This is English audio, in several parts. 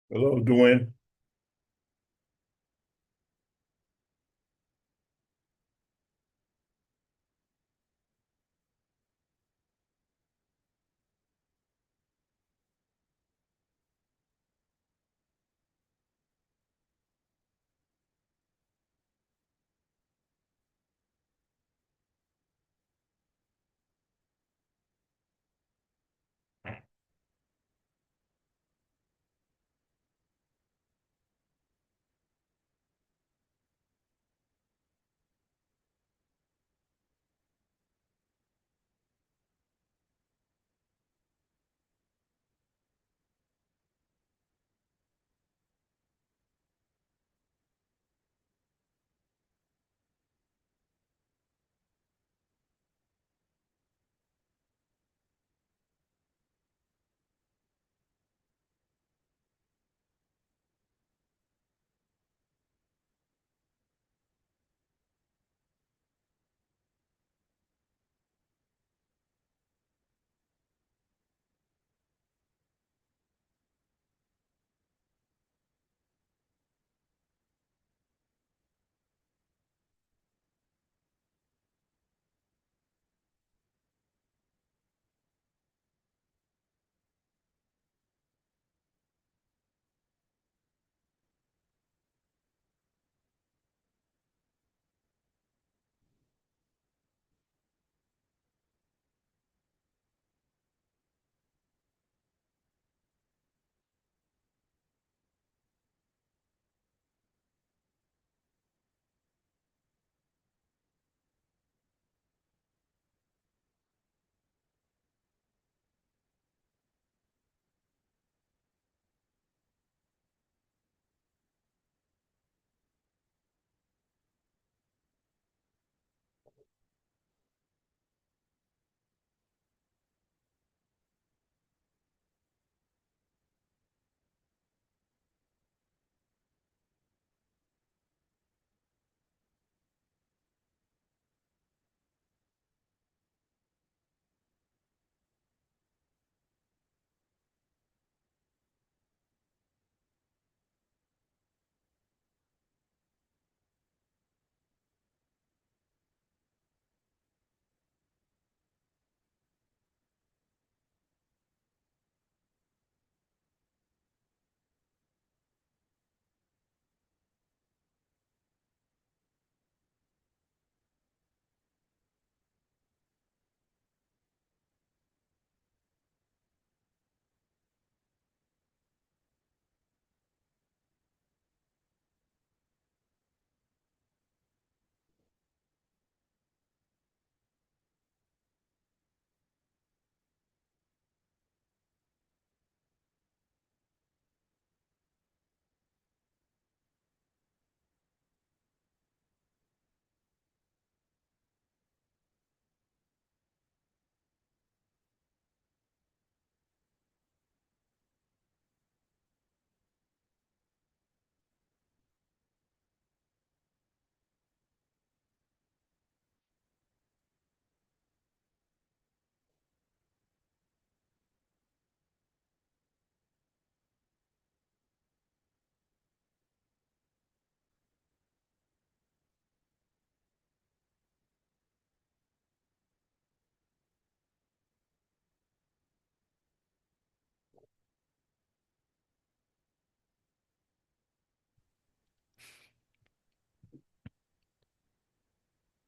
Hello, Dwayne.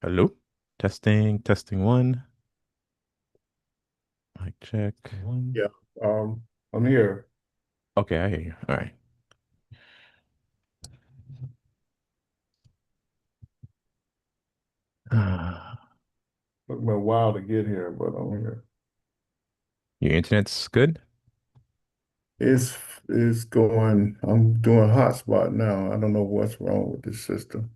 Hello. Testing one. Mic check. One. Yeah, um, I'm here. Okay, I hear you. All right. Took me a while to get here, but I'm here. Your internet's good? It's it's going. I'm doing hotspot now. I don't know what's wrong with this system.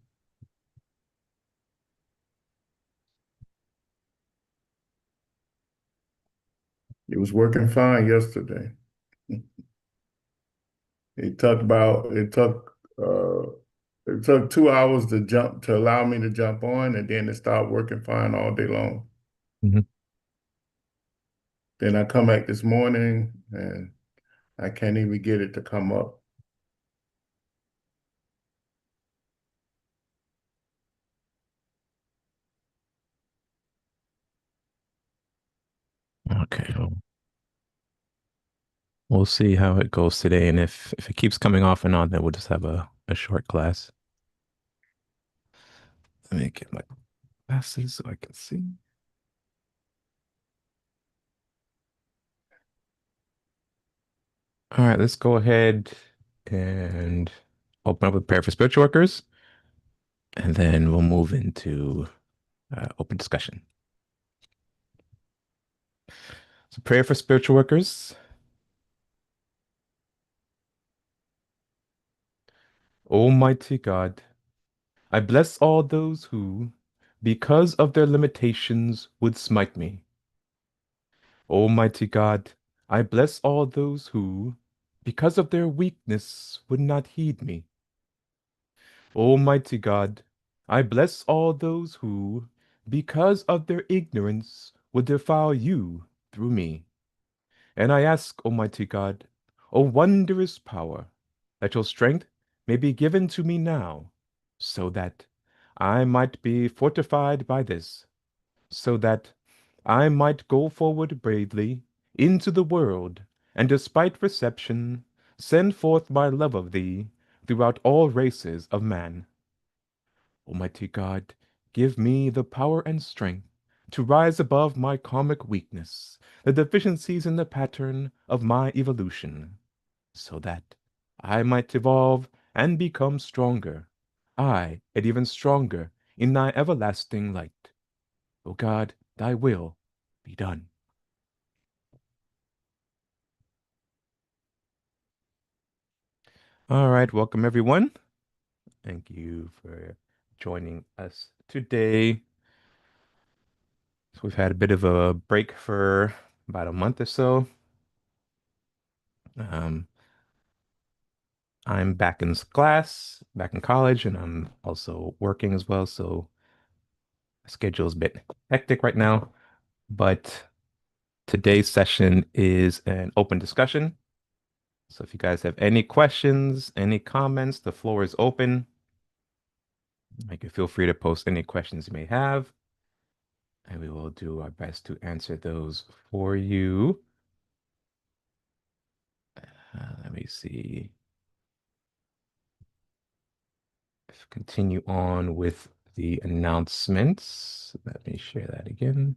It was working fine yesterday. It took 2 hours to allow me to jump on, and then it started working fine all day long. Mhm. Then I come back this morning, and I can't even get it to come up. Okay. We'll see how it goes today, and if it keeps coming off and on, then we'll just have a short class. Let me get my glasses so I can see. All right, let's go ahead and open up with prayer for spiritual workers, and then we'll move into open discussion. So, prayer for spiritual workers. Almighty God, I bless all those who, because of their limitations, would smite me. Almighty God, I bless all those who, because of their weakness, would not heed me. Almighty God, I bless all those who, because of their ignorance, would defile you through me. And I ask, Almighty God, O wondrous power, that your strength may be given to me now, so that I might be fortified by this, so that I might go forward bravely into the world, and despite reception, send forth my love of thee throughout all races of man. Almighty God, give me the power and strength to rise above my karmic weakness, the deficiencies in the pattern of my evolution, so that I might evolve and become stronger, I, and even stronger in thy everlasting light. O God, thy will be done. All right, welcome everyone. Thank you for joining us today. So we've had a bit of a break for about a month or so. Um, I'm back in class, back in college, and I'm also working as well. So my schedule is a bit hectic right now. But today's session is an open discussion. So if you guys have any questions, any comments, the floor is open. You can feel free to post any questions you may have, and we will do our best to answer those for you. Let me see. Continue on with the announcements. Let me share that again.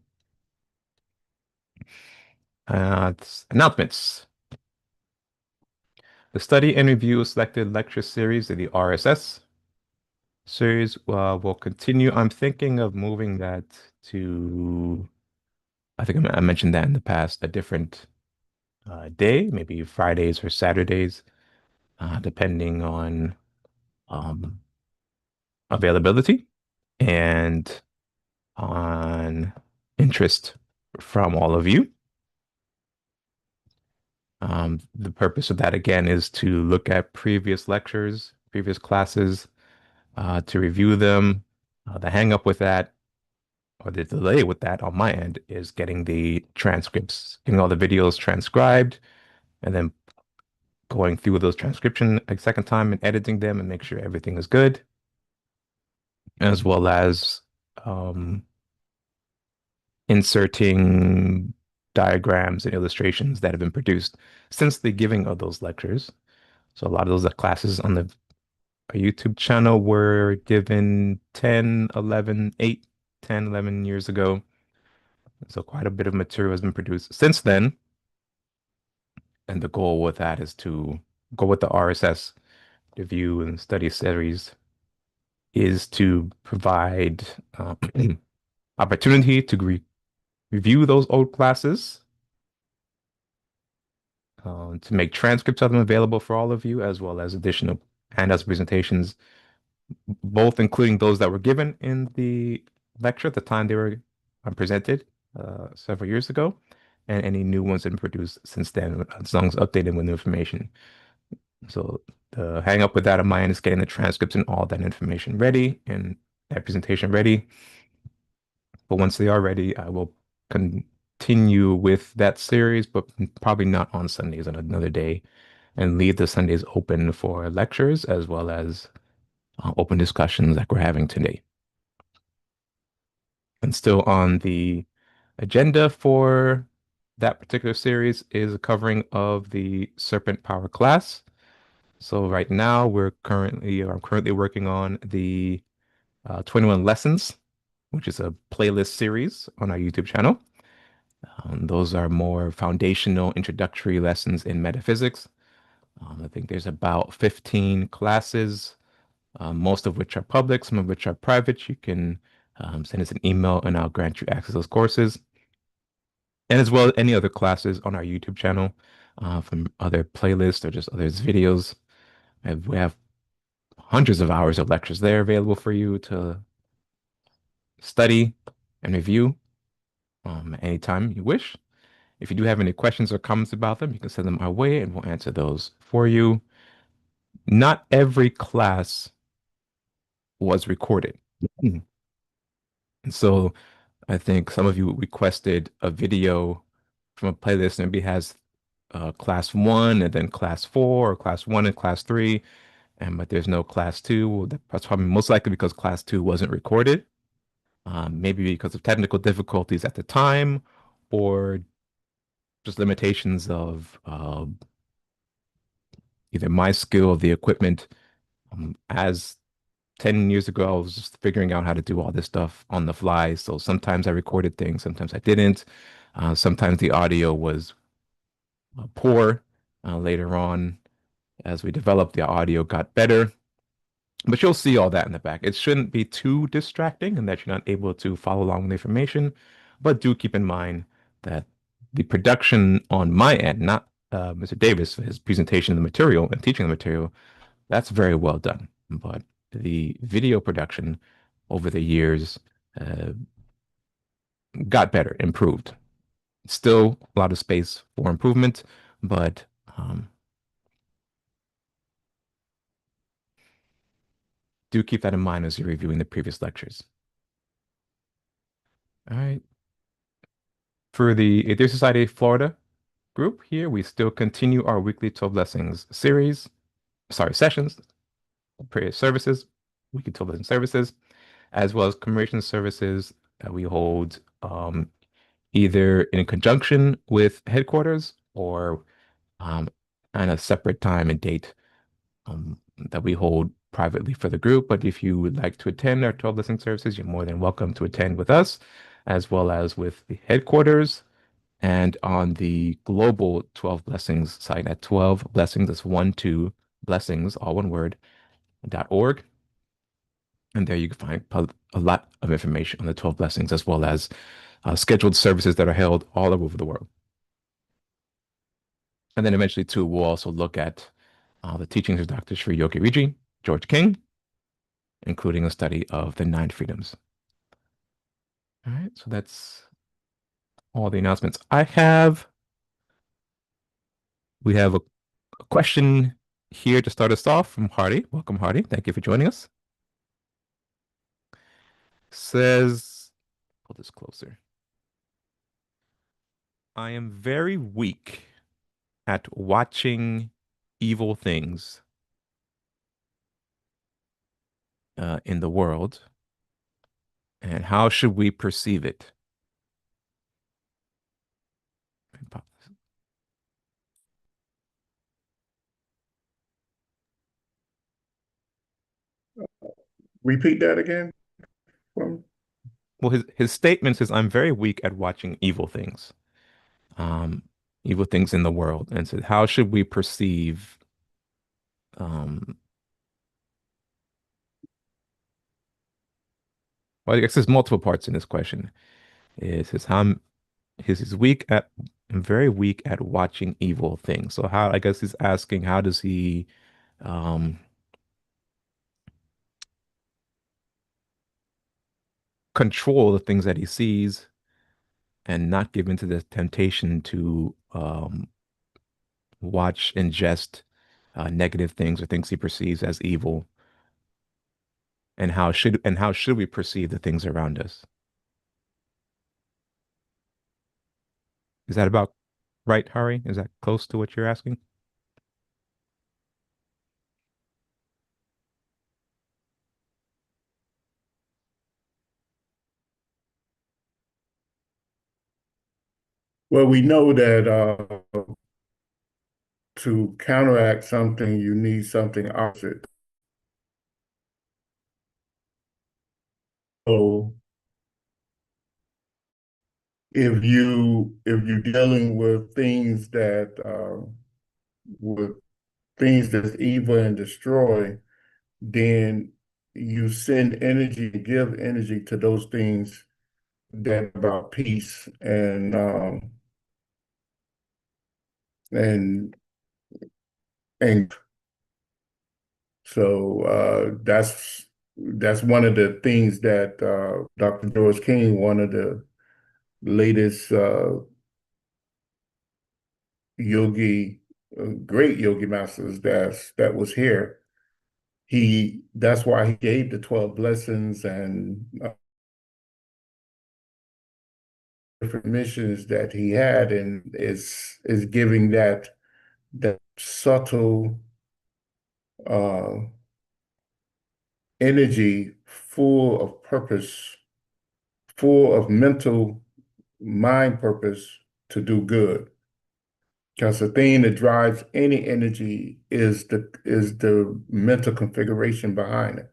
Announcements. The study and review selected lecture series in the RSS series will continue. I'm thinking of moving that to, I think I mentioned that in the past, a different day, maybe Fridays or Saturdays, depending on um, availability and on interest from all of you. The purpose of that, again, is to look at previous lectures, previous classes, to review them. The hang up with that, or the delay with that on my end, is getting the transcripts, getting all the videos transcribed, and then going through those transcription a second time and editing them and make sure everything is good, as well as um, inserting diagrams and illustrations that have been produced since the giving of those lectures. So a lot of those classes on the YouTube channel were given 10, 11, 8, 10, 11 years ago. So quite a bit of material has been produced since then. And the goal with that is to go with the RSS review and study series is to provide opportunity to review those old classes, to make transcripts of them available for all of you, as well as additional handouts presentations, both including those that were given in the lecture at the time they were presented several years ago, and any new ones that have been produced since then, as long as updated with new information. So the hang up with that of mine is getting the transcripts and all that information ready and that presentation ready. But once they are ready, I will continue with that series, but probably not on Sundays, on another day, and leave the Sundays open for lectures as well as open discussions like we're having today. And still on the agenda for That particular series is a covering of the Serpent Power class. So right now I'm currently working on the 21 Lessons, which is a playlist series on our YouTube channel. Those are more foundational introductory lessons in metaphysics. I think there's about 15 classes, most of which are public, some of which are private. You can send us an email and I'll grant you access to those courses, and as well as any other classes on our YouTube channel from other playlists or just others videos. We have hundreds of hours of lectures there available for you to study and review anytime you wish. If you do have any questions or comments about them, you can send them our way and we'll answer those for you. Not every class was recorded. Mhm. And so I think some of you requested a video from a playlist and maybe has class one and then class four or class one and class three, and but there's no class two. Well, that's probably most likely because class two wasn't recorded. Maybe because of technical difficulties at the time or just limitations of either my skill of the equipment. As 10 years ago, I was just figuring out how to do all this stuff on the fly. So sometimes I recorded things, sometimes I didn't. Sometimes the audio was poor. Later on, as we developed, the audio got better. But you'll see all that in the back. It shouldn't be too distracting and that you're not able to follow along with the information. But do keep in mind that the production on my end, not Mr. Davis, his presentation of the material and teaching the material, that's very well done. But the video production over the years uh, got better, improved. Still a lot of space for improvement, but do keep that in mind as you're reviewing the previous lectures. All right. For the Atheist Society Florida group here, we still continue our weekly 12 lessons series, sessions, prayer services, weekly 12 lesson services, as well as commemoration services that we hold either in conjunction with headquarters or on a separate time and date that we hold privately for the group. But if you would like to attend our 12 listening services, you're more than welcome to attend with us, as well as with the headquarters and on the global 12 blessings site at 12 blessings, that's 12 blessings, all one word, .org. And there you can find a lot of information on the 12 blessings, as well as scheduled services that are held all over the world. And then eventually, too, we'll also look at the teachings of Dr. Sri Yogi Riji, George King, including a study of the nine freedoms. All right, so that's all the announcements I have. We have a question here to start us off from Hardy. Welcome, Hardy. Thank you for joining us. Says, pull this closer. I am very weak at watching evil things in the world, and how should we perceive it? Repeat that again. Well, his statement says, "I'm very weak at watching um, evil things in the world," and said, "How should we perceive?" Um, well, I guess there's multiple parts in this question. It says, "How he's weak at, I'm very weak at watching evil things." So how? I guess he's asking, how does he um, control the things that he sees and not give into the temptation to watch, ingest negative things or things he perceives as evil, and how should we perceive the things around us? Is that about right, Hari? Is that close to what you're asking? Well, we know that to counteract something, you need something opposite. So if you're dealing with things that with things that's evil and destroy, then you send energy, give energy to those things that are about peace and and so that's one of the things that Dr. George King, one of the latest yogi, great yogi masters that was here. That's why he gave the 12 blessings and different missions that he had, and is giving that subtle uh, energy, full of purpose, full of mental mind purpose to do good. Because the thing that drives any energy is the mental configuration behind it.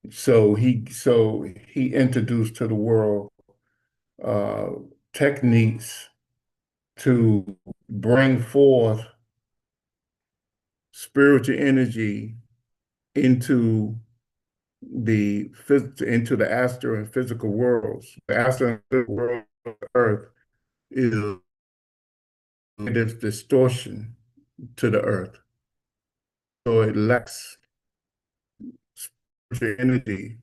So he introduced to the world uh, techniques to bring forth spiritual energy into the astral and physical worlds. The astral and physical world of the earth is this distortion to the earth. So it lacks spiritual energy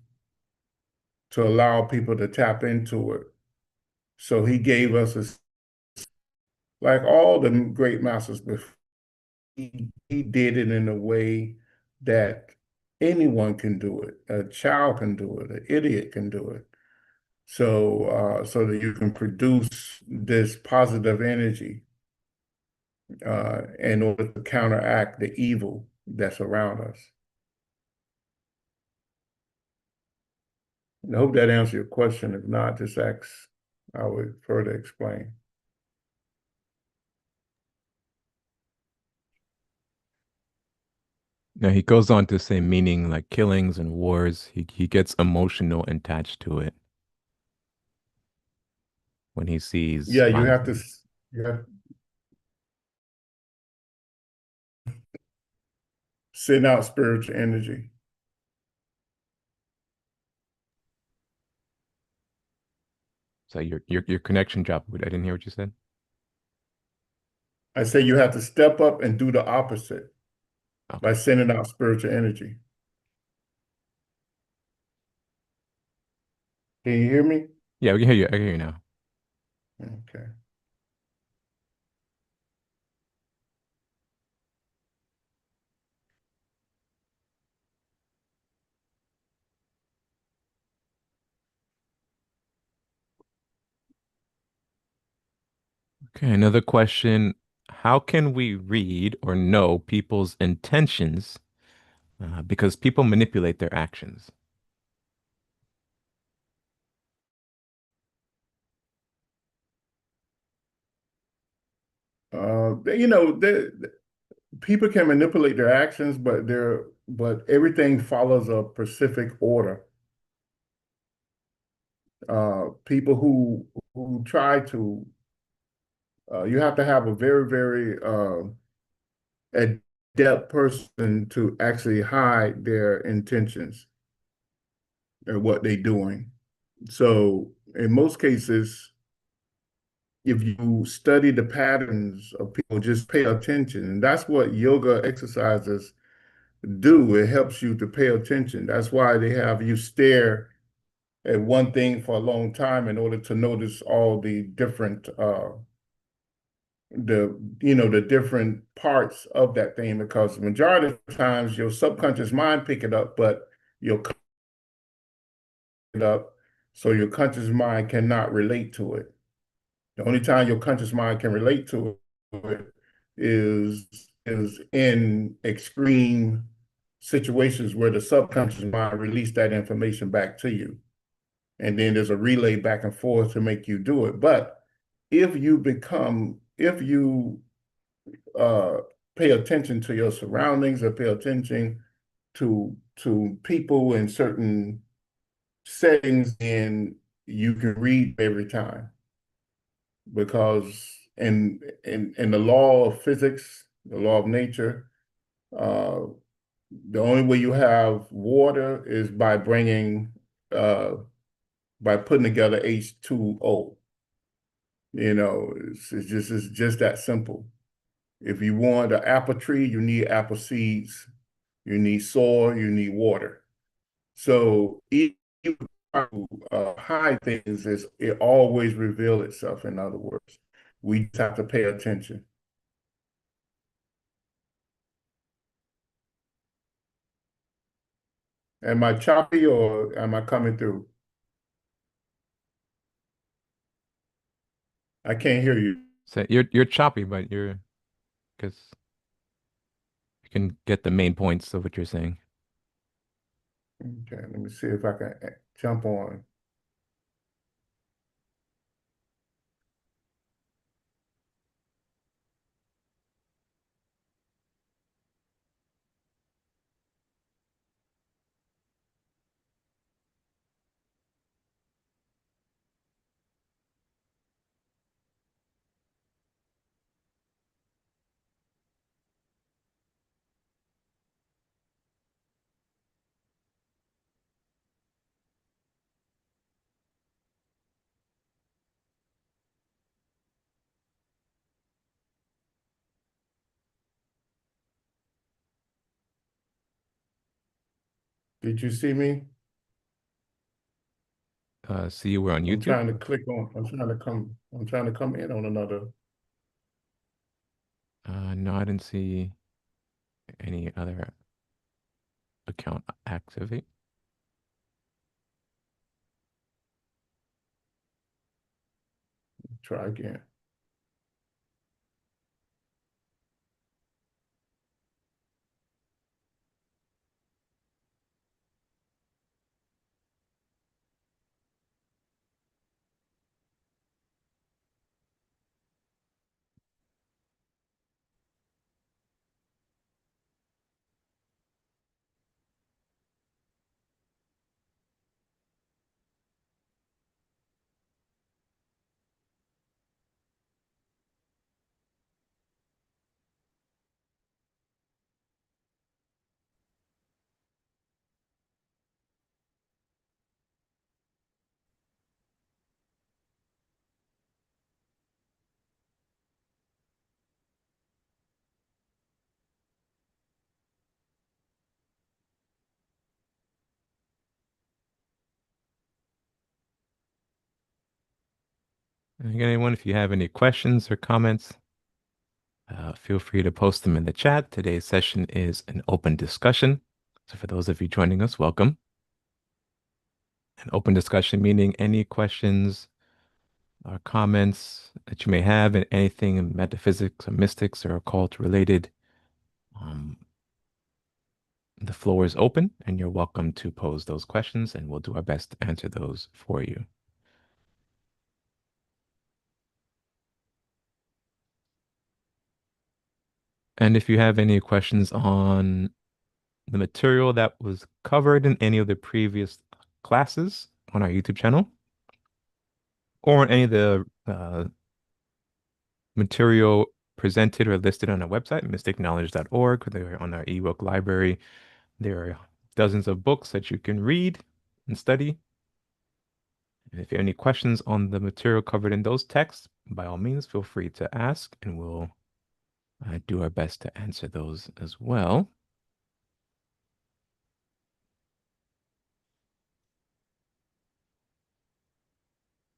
to allow people to tap into it. So he gave us like all the great masters before, he did it in a way that anyone can do it. A child can do it, an idiot can do it. So that you can produce this positive energy in order to counteract the evil that's around us. I hope that answers your question. If not, just ask. I would further explain. Now he goes on to say meaning like killings and wars. He gets emotional attached to it when he sees Yeah, violence. you have to send out spiritual energy. So your connection dropped. I didn't hear what you said. I say you have to step up and do the opposite by Okay. sending out spiritual energy. Can you hear me? Yeah, we can hear you. I can hear you now. Okay. Okay, another question. How can we read or know people's intentions? Because people manipulate their actions. People can manipulate their actions, but everything follows a specific order. People who try to you have to have a very, very adept person to actually hide their intentions and what they're doing. So in most cases, if you study the patterns of people, just pay attention. And that's what yoga exercises do. It helps you to pay attention. That's why they have you stare at one thing for a long time in order to notice all the different the different parts of that thing, because the majority of the times your subconscious mind pick it up, but you'll cut it up, so your conscious mind cannot relate to it. The only time your conscious mind can relate to it is in extreme situations where the subconscious mind release that information back to you. And then there's a relay back and forth to make you do it. But if you uh, pay attention to your surroundings or pay attention to people in certain settings, and you can read every time because in the law of physics, the law of nature, uh, the only way you have water is uh, by putting together H2O. It's just that simple. If you want an apple tree, you need apple seeds, you need soil, you need water. So even hide things, is it always reveal itself. In other words, we just have to pay attention. Am I choppy or am I coming through? I can't hear you. So you're choppy, but you're because you can get the main points of what you're saying. Okay, let me see if I can jump on. Did you see me? See you were on YouTube. I'm trying to come in on another. No, I didn't see any other account activate. Try again. And again, anyone, if you have any questions or comments, feel free to post them in the chat. Today's session is an open discussion. So for those of you joining us, welcome. An open discussion meaning any questions or comments that you may have in anything in metaphysics or mystics or occult related. Um, the floor is open and you're welcome to pose those questions and we'll do our best to answer those for you. And if you have any questions on the material that was covered in any of the previous classes on our YouTube channel, or on any of the material presented or listed on our website, mysticknowledge.org, they're on our ebook library. There are dozens of books that you can read and study. And if you have any questions on the material covered in those texts, by all means, feel free to ask, and we'll do our best to answer those as well.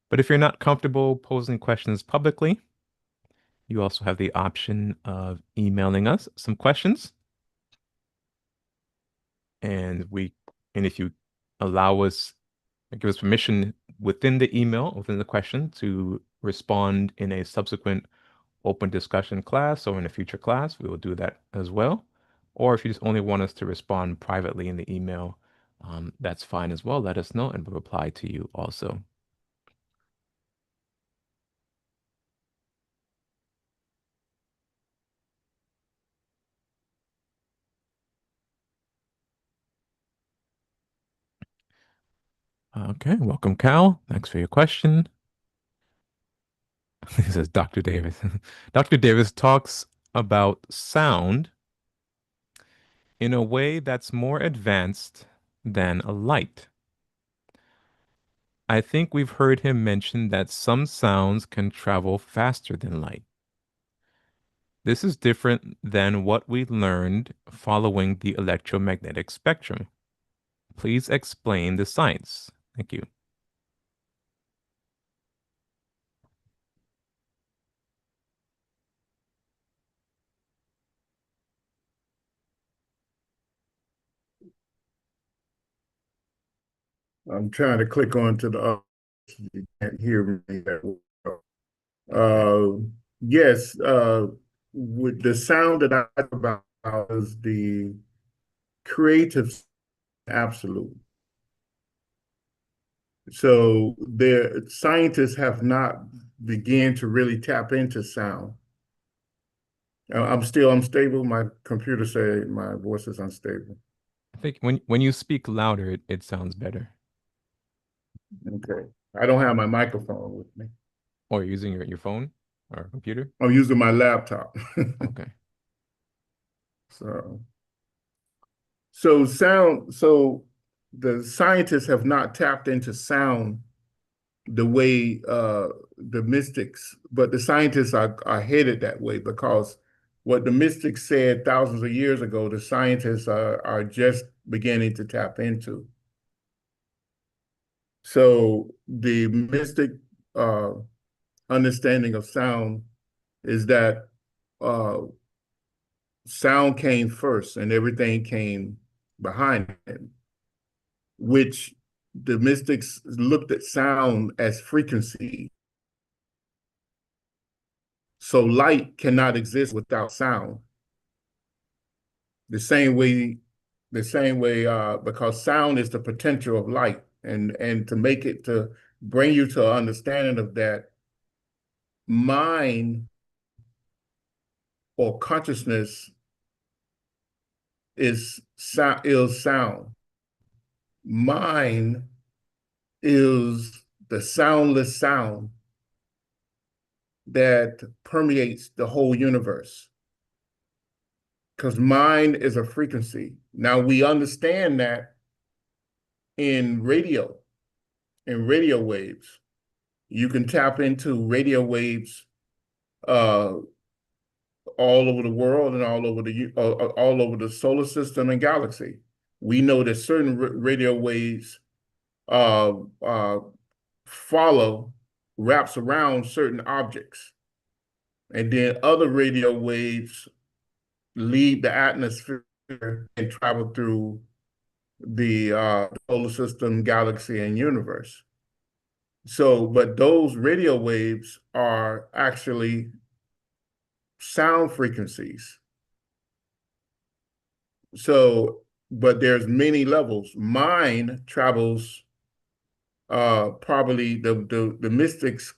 But if you're not comfortable posing questions publicly, you also have the option of emailing us some questions. And if you allow us, give us permission within the email, within the question, to respond in a subsequent open discussion class or in a future class, we will do that as well. Or if you just only want us to respond privately in the email, that's fine as well. Let us know and we'll reply to you also. Okay, welcome, Cal. Thanks for your question. He says Dr. Davis. Dr. Davis talks about sound in a way that's more advanced than a light. I think we've heard him mention that some sounds can travel faster than light. This is different than what we learned following the electromagnetic spectrum. Please explain the science. Thank you. I'm trying to click on to the other. You can't hear me that well. Uh, yes, with the sound that I talk about is the creative absolute. So the scientists have not began to really tap into sound. I'm still unstable. My computer said my voice is unstable. I think when you speak louder, it sounds better. Okay. I don't have my microphone with me. Or you're using your phone or computer. I'm using my laptop. Okay. So, so the scientists have not tapped into sound the way the mystics, but the scientists are headed that way because what the mystics said thousands of years ago, the scientists are just beginning to tap into. So the mystic uh, understanding of sound is that uh, sound came first and everything came behind it, which the mystics looked at sound as frequency. So light cannot exist without sound. The same way, because sound is the potential of light, and to make it to bring you to an understanding of that, mind or consciousness is sound. Mind is the soundless sound that permeates the whole universe. Because mind is a frequency. Now we understand that in radio waves. You can tap into radio waves uh, all over the world and all over the solar system and galaxy. We know that certain radio waves uh, uh, follow, wraps around certain objects, and then other radio waves leave the atmosphere and travel through the solar system, galaxy, and universe. So, but those radio waves are actually sound frequencies. So, but there's many levels. Mine travels probably the mystics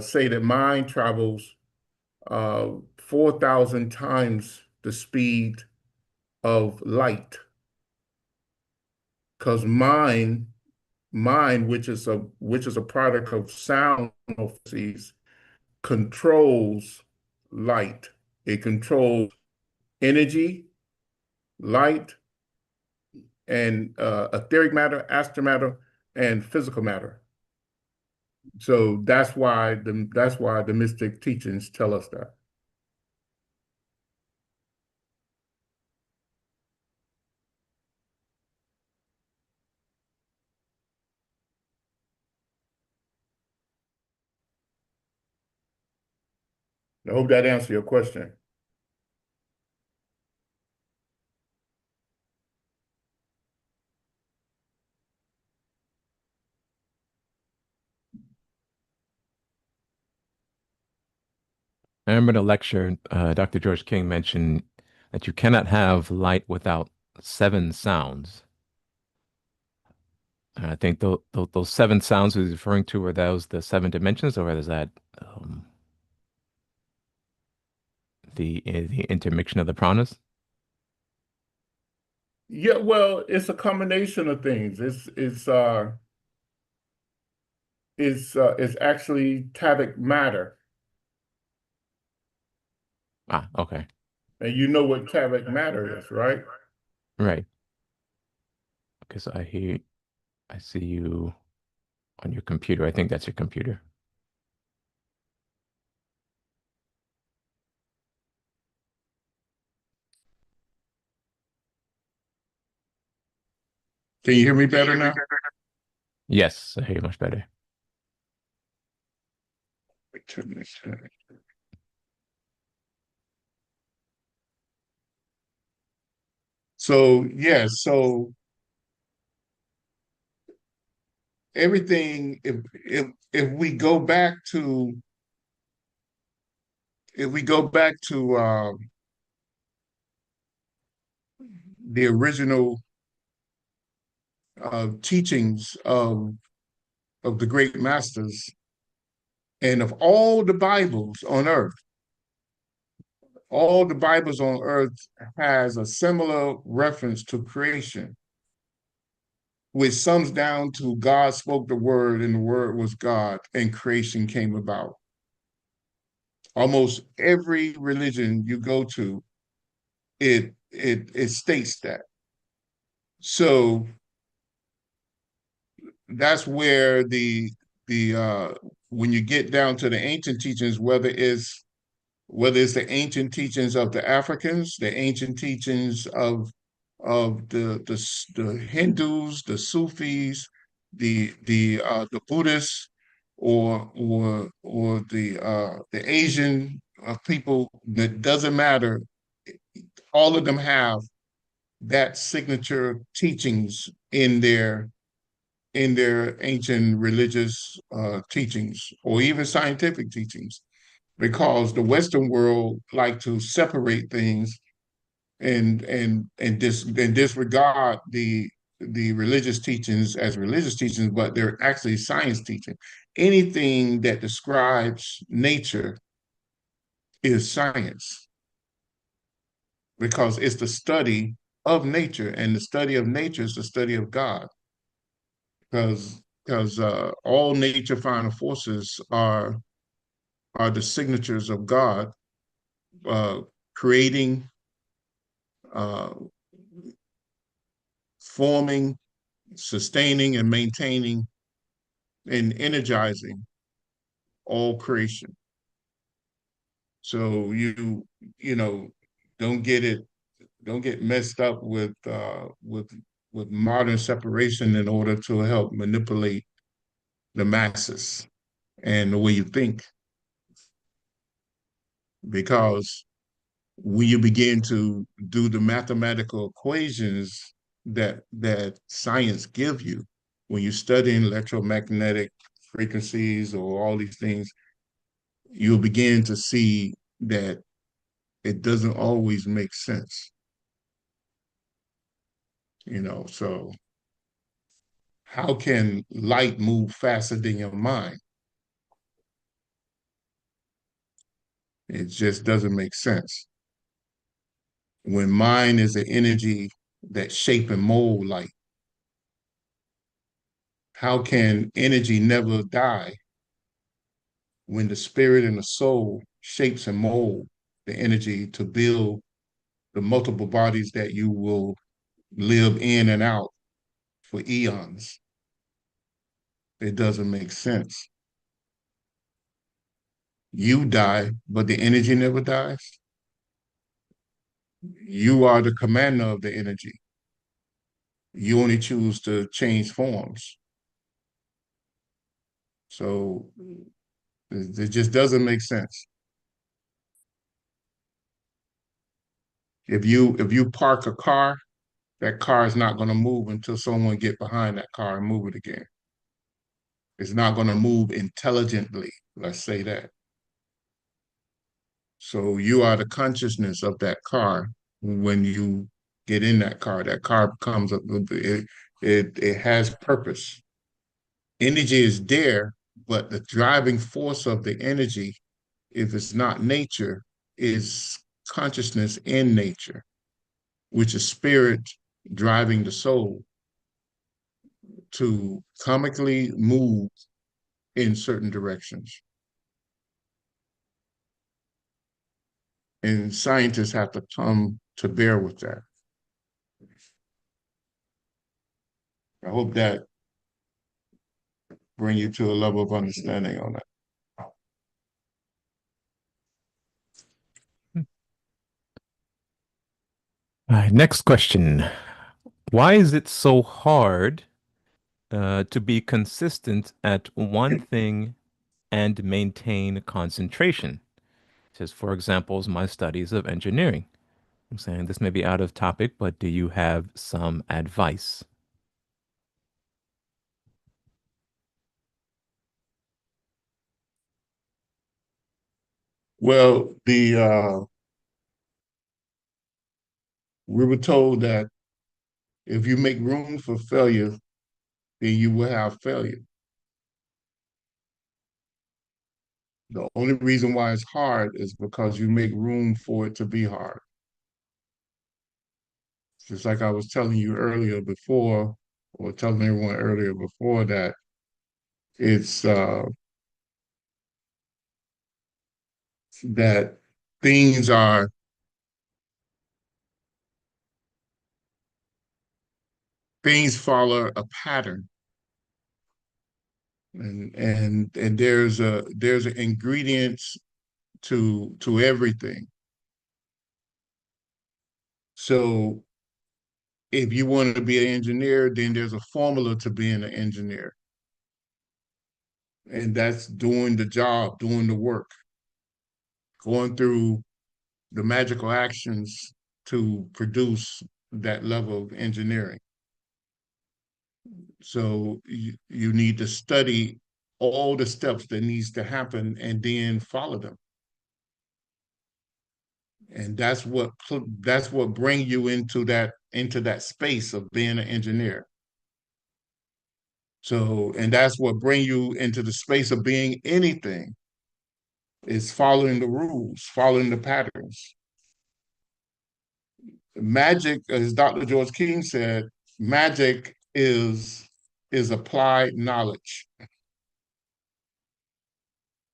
say that mine travels 4,000 times the speed of light. Because mind, which is a product of sound frequencies, controls light. It controls energy, light, and etheric matter, matter, and physical matter. So that's why the mystic teachings tell us that. I hope that answers your question. I remember in a lecture, Dr. George King mentioned that you cannot have light without seven sounds. And I think those seven sounds he's referring to, are those the seven dimensions, or is that um, the intermixture of the pranas? Yeah, well, it's a combination of things. It's is actually tabic matter, Ah, okay. and you know what tabic matter is, right? Right. Okay, so I see you on your computer. I think that's your computer. Can you hear me better now? Yes, I hear you much better. Wait 2 minutes. So yeah, so everything, if we go back to if we go back to the original teachings of the great masters, and of all the Bibles on earth has a similar reference to creation, which sums down to God spoke the word, and the word was God, and creation came about. Almost every religion you go to, it states that. So that's where the when you get down to the ancient teachings, whether it's the ancient teachings of the Africans, the ancient teachings of the Hindus, the Sufis, the Buddhists, or the Asian people, that doesn't matter. All of them have that signature teachings in their ancient religious teachings, or even scientific teachings, because the Western world like to separate things and disregard the religious teachings as religious teachings, but they're actually science teaching. Anything that describes nature is science, because it's the study of nature, and the study of nature is the study of God. Because all nature final forces are the signatures of God, uh, creating, uh, forming, sustaining, and maintaining and energizing all creation. So you know don't get it don't get messed up with modern separation in order to help manipulate the masses and the way you think, because when you begin to do the mathematical equations that science give you, when you study electromagnetic frequencies or all these things, you'll begin to see that it doesn't always make sense. So how can light move faster than your mind? It just doesn't make sense. When mind is an energy that shape and mold light, how can energy never die when the spirit and the soul shapes and mold the energy to build the multiple bodies that you will live in and out for eons? It doesn't make sense. You die, but the energy never dies. You are the commander of the energy. You only choose to change forms. So it just doesn't make sense. If you park a car, that car is not going to move until someone get behind that car and move it again. It's not going to move intelligently. Let's say that. So you are the consciousness of that car. When you get in that car, becomes it has purpose. Energy is there, but the driving force of the energy, if it's not nature, is consciousness in nature, which is spirit driving the soul to comically move in certain directions. And scientists have to come to bear with that. I hope that bring you to a level of understanding on that. All right, next question. Why is it so hard to be consistent at one thing and maintain concentration? Just for examples, my studies of engineering. I'm saying this may be out of topic, but do you have some advice? Well, the we were told that if you make room for failure, then you will have failure. The only reason why it's hard is because you make room for it to be hard. Just like I was telling you earlier before, or telling everyone earlier before that it's that things are things follow a pattern, and there's an ingredients to everything. So if you want to be an engineer, then there's a formula to being an engineer, and that's doing the job, doing the work, going through the magical actions to produce that level of engineering. So you need to study all the steps that needs to happen and then follow them. And that's what bring you into that space of being an engineer. So, and that's what bring you into the space of being anything, is following the rules, following the patterns. Magic, as Dr. George King said, magic is applied knowledge.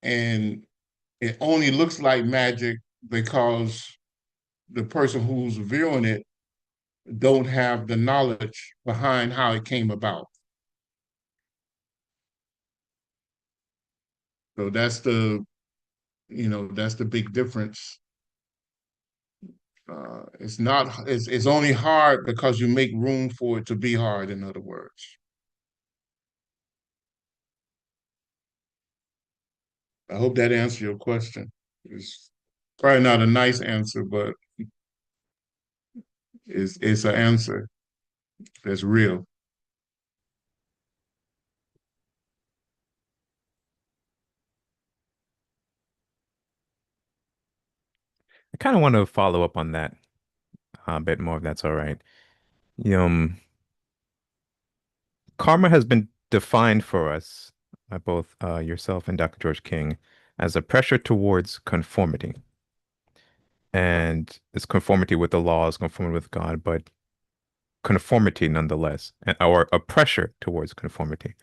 And it only looks like magic because the person who's viewing it don't have the knowledge behind how it came about. So that's the big difference. It's only hard because you make room for it to be hard, in other words. I hope that answered your question. It's probably not a nice answer, but it's an answer that's real. I kind of want to follow up on that a bit more, if that's all right. Karma has been defined for us by both yourself and Dr. George King as a pressure towards conformity. And it's conformity with the laws, conformity with God, but conformity nonetheless, or a pressure towards conformity.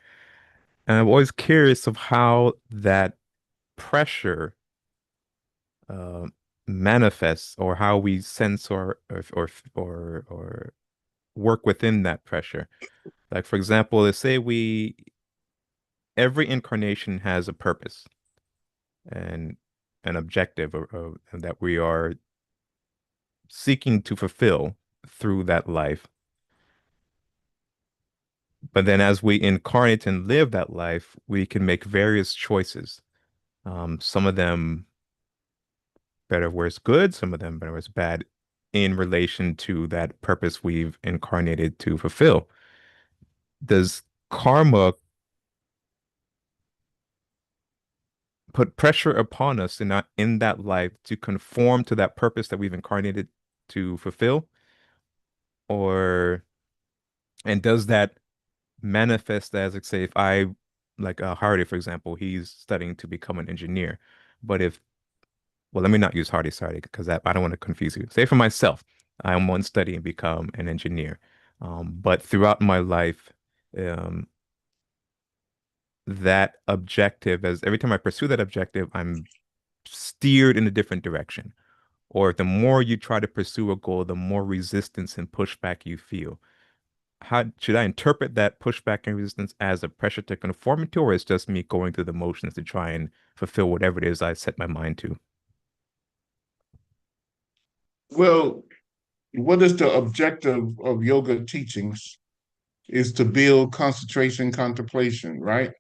And I'm always curious of how that pressure uh, manifests, or how we sense or work within that pressure. Like, for example, let's say every incarnation has a purpose and an objective that we are seeking to fulfill through that life. But then as we incarnate and live that life, we can make various choices. Some of them better, worse, good, some of them better, worse, bad, in relation to that purpose we've incarnated to fulfill. Does karma put pressure upon us in that life to conform to that purpose that we've incarnated to fulfill? Or and does that manifest as, like, say, if I, like, Hardy, for example, he's studying to become an engineer. But if, well, let me not use Hardy, sorry, because I don't want to confuse you. Say for myself, I am one study and become an engineer. But throughout my life, um, that objective, as every time I pursue that objective, I'm steered in a different direction. Or the more you try to pursue a goal, the more resistance and pushback you feel. How should I interpret that pushback and resistance as a pressure to conform to, or it's just me going through the motions to try and fulfill whatever it is I set my mind to? Well, what is the objective of yoga teachings is to build concentration, contemplation, right?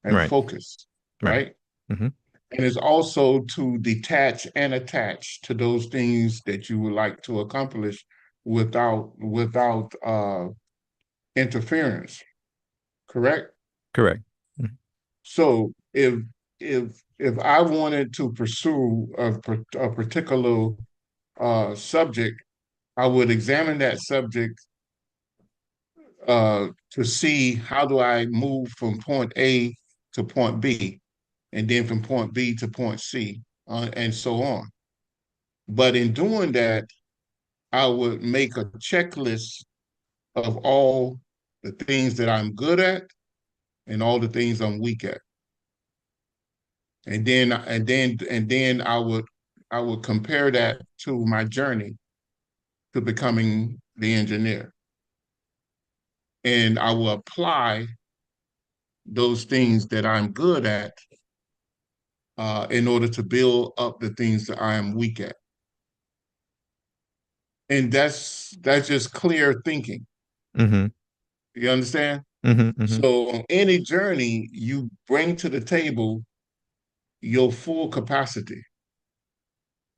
And Right, focus, right. right? Mm-hmm. And it's also to detach and attach to those things that you would like to accomplish without interference, correct? Correct. Mhm. So if I wanted to pursue a particular subject, I would examine that subject to see how do I move from point A to point B, and then from point B to point C, and so on. But in doing that, I would make a checklist of all the things that I'm good at and all the things I'm weak at. And then I would compare that to my journey to becoming the engineer. And I will apply those things that I'm good at in order to build up the things that I am weak at. And that's just clear thinking. Mm-hmm. You understand? Mm-hmm. Mm-hmm. So on any journey, you bring to the table your full capacity.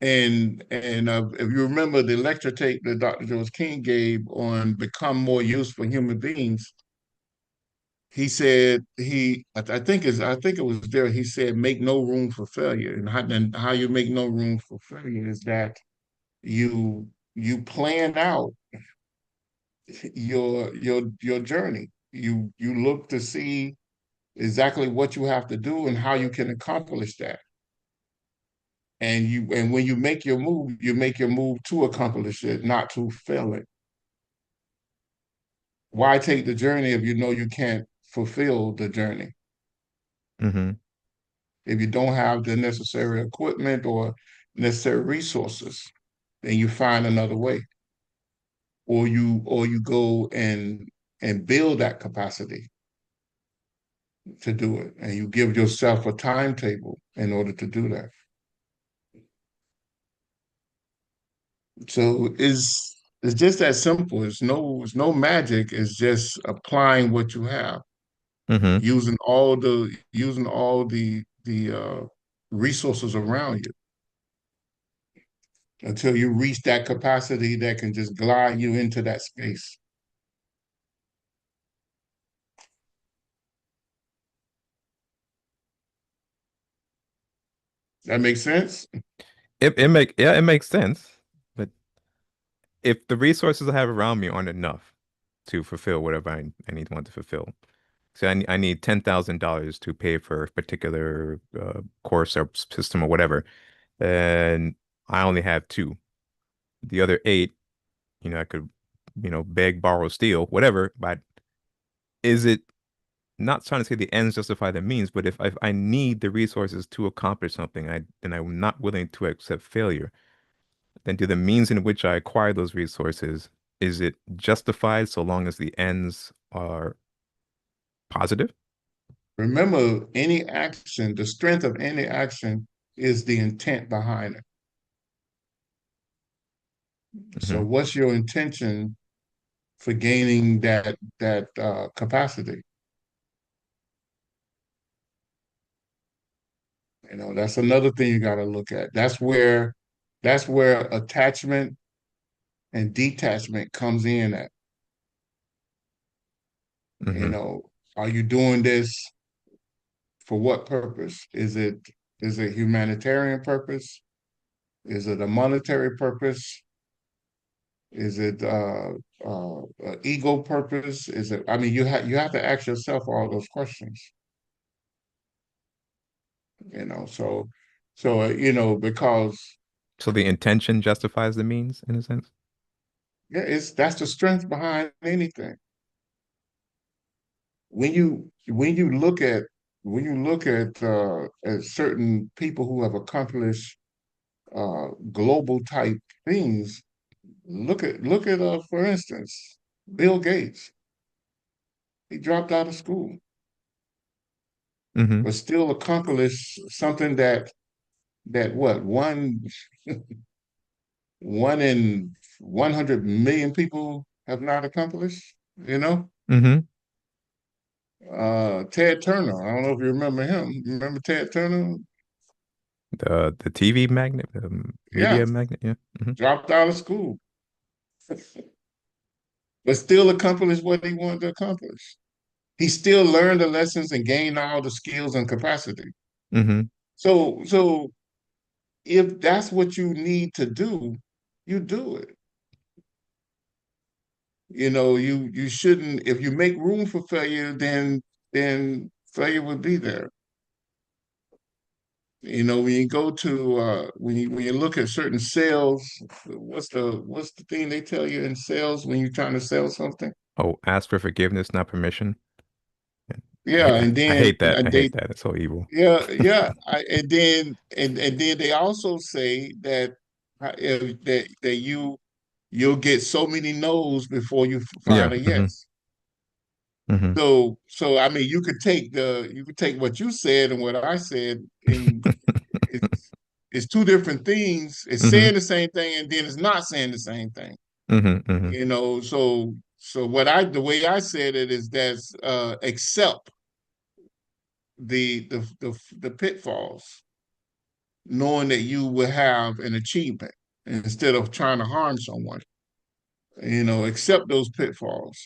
And if you remember the lecture tape that Dr. George King gave on become more useful human beings, he said I think it was there. He said make no room for failure, and how you make no room for failure is that you plan out your journey. You look to see exactly what you have to do and how you can accomplish that. And when you make your move to accomplish it, not to fail it. Why take the journey if you know you can't fulfill the journey? Mm-hmm. If you don't have the necessary equipment or necessary resources, then you find another way. Or you go and build that capacity to do it. And you give yourself a timetable in order to do that. So it's just that simple. It's no magic. It's just applying what you have, Mm-hmm. using all the resources around you until you reach that capacity that can just glide you into that space. That makes sense? It makes sense. But if the resources I have around me aren't enough to fulfill whatever I need one to fulfill. So I need $10,000 to pay for a particular course or system or whatever. And I only have two. The other eight, I could, beg, borrow, steal, whatever. But is it not trying to say the ends justify the means, but if I need the resources to accomplish something, then I'm not willing to accept failure. Then do the means in which I acquire those resources, is it justified so long as the ends are positive? Remember, any action, the strength of any action is the intent behind it. So Hmm. what's your intention for gaining that capacity? That's another thing you got to look at. That's where attachment and detachment comes in at. You Hmm. know, are you doing this for what purpose? Is it humanitarian purpose? Is it a monetary purpose? Is it ego purpose? Is it? I mean, you have to ask yourself all those questions. Because So the intention justifies the means in a sense? yeah, that's the strength behind anything. When you look at when you look at certain people who have accomplished global type things, look at for instance, Bill Gates. He dropped out of school, Mm-hmm. but still accomplished something that what one in 100 million people have not accomplished. You know, Mm-hmm. Ted Turner. I don't know if you remember him. You remember Ted Turner? The TV magnet, Yeah, media magnet. Yeah. Mm-hmm. dropped out of school, but still accomplished what he wanted to accomplish. He still learned the lessons and gained all the skills and capacity. Mm-hmm. So if that's what you need to do, you do it. You shouldn't. If you make room for failure, then failure would be there. When you go to when you look at certain sales, what's the thing they tell you in sales when you're trying to sell something? Oh, ask for forgiveness, not permission. Yeah, and I then hate that. I they hate that. It's so evil. yeah, and then they also say that that you'll get so many no's before you Yeah. find a Mm-hmm. yes. Mm-hmm. So I mean, you could take what you said and what I said, and it's two different things. It's Mm-hmm. saying the same thing, and then it's not saying the same thing. Mm-hmm. Mm-hmm. So the way I said it is that's accept the pitfalls, knowing that you will have an achievement instead of trying to harm someone. Accept those pitfalls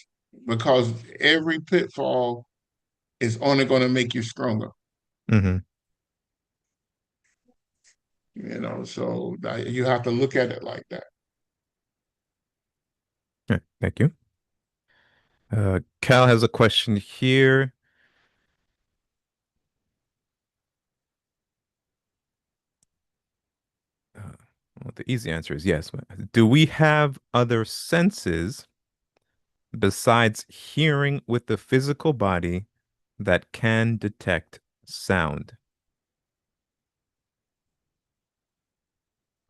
because every pitfall is only going to make you stronger. Mm-hmm. So you have to look at it like that. Yeah, thank you. Cal has a question here. Uh, well, the easy answer is yes. Do we have other senses besides hearing with the physical body that can detect sound?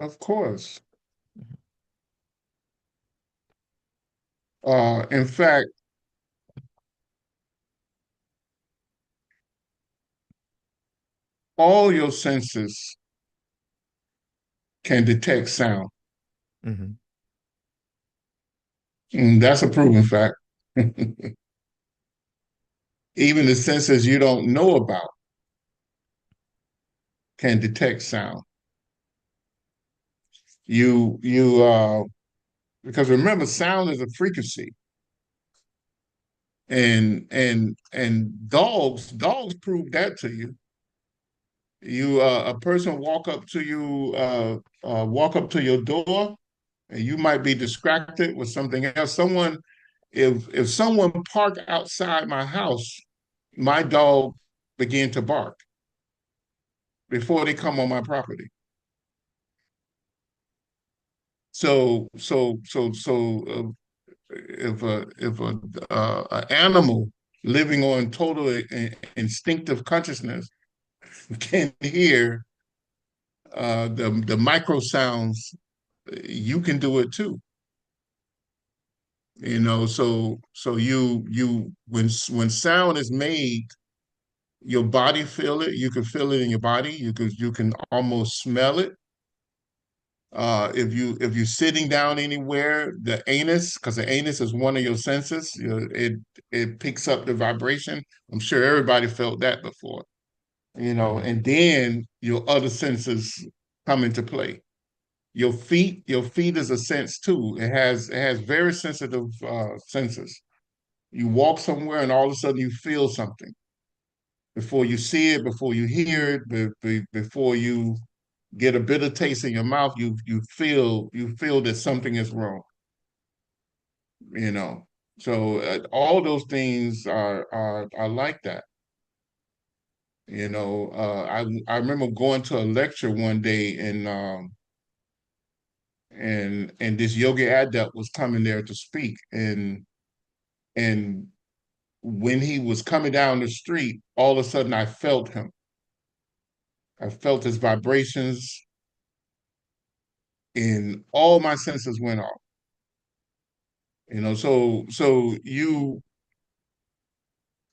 Of course. In fact, all your senses can detect sound. Mm-hmm. That's a proven fact. Even the senses you don't know about can detect sound. Because remember, sound is a frequency, and dogs prove that to you. A person walk up to your door, and you might be distracted with something else. If someone parked outside my house, my dog began to bark before they come on my property. So if a animal living on total instinctive consciousness can hear the micro sounds, you can do it too. So you when sound is made, your body feel it. You can feel it in your body. You can almost smell it. If you're sitting down anywhere, the anus, because the anus is one of your senses, it picks up the vibration. I'm sure everybody felt that before. Mm-hmm. And then your other senses come into play. Your feet is a sense too. It has very sensitive senses. You walk somewhere and all of a sudden you feel something before you see it, before you hear it, before you get a bitter taste in your mouth, you feel that something is wrong. You know, so all those things are like that. I remember going to a lecture one day, and this yogi adept was coming there to speak, and when he was coming down the street, all of a sudden I felt him. I felt his vibrations, and all my senses went off. So you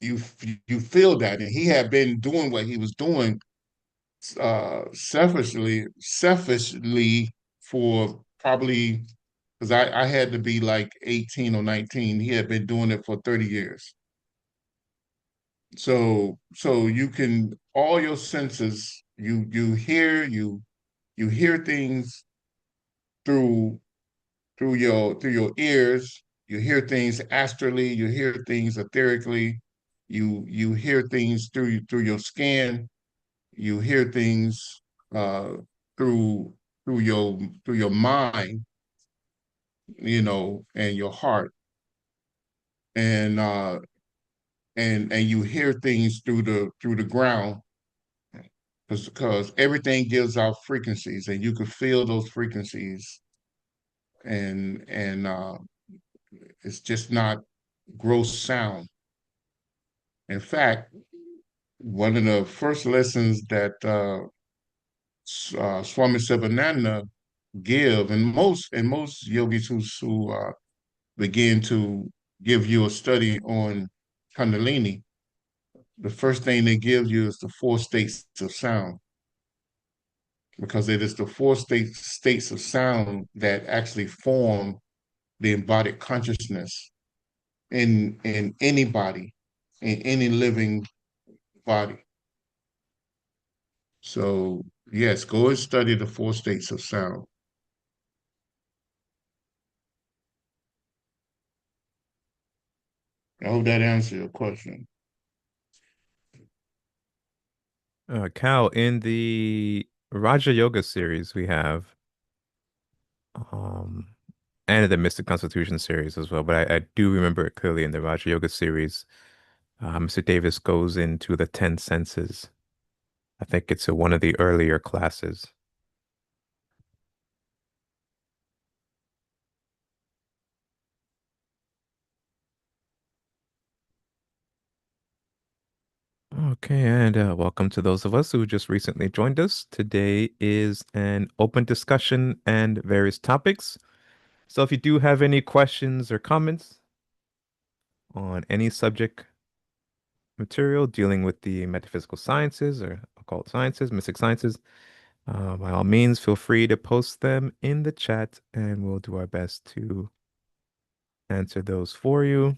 you feel that, and he had been doing what he was doing selfishly for probably, because I had to be like 18 or 19. He had been doing it for 30 years. So you can, all your senses, you hear things through through your ears, you hear things astrally, you hear things etherically, you hear things through your skin, you hear things uh through through your mind, and your heart, and and you hear things through the ground, because everything gives out frequencies, and you can feel those frequencies, and it's just not gross sound. In fact, one of the first lessons that Swami Sivananda give, and most yogis who begin to give you a study on Kundalini, the first thing they give you is the four states of sound, because it is the four states of sound that actually form the embodied consciousness in anybody, in any living body. So yes, go and study the four states of sound. I hope that answers your question. Cal, in the Raja Yoga series we have, um, and in the Mystic Constitution series as well, but I do remember it clearly in the Raja Yoga series. Mr. Davis goes into the 10 senses. I think it's one of the earlier classes. Okay, and welcome to those of us who just recently joined us. Today is an open discussion and various topics. So if you do have any questions or comments on any subject material dealing with the metaphysical sciences or occult sciences, mystic sciences, by all means, feel free to post them in the chat and we'll do our best to answer those for you.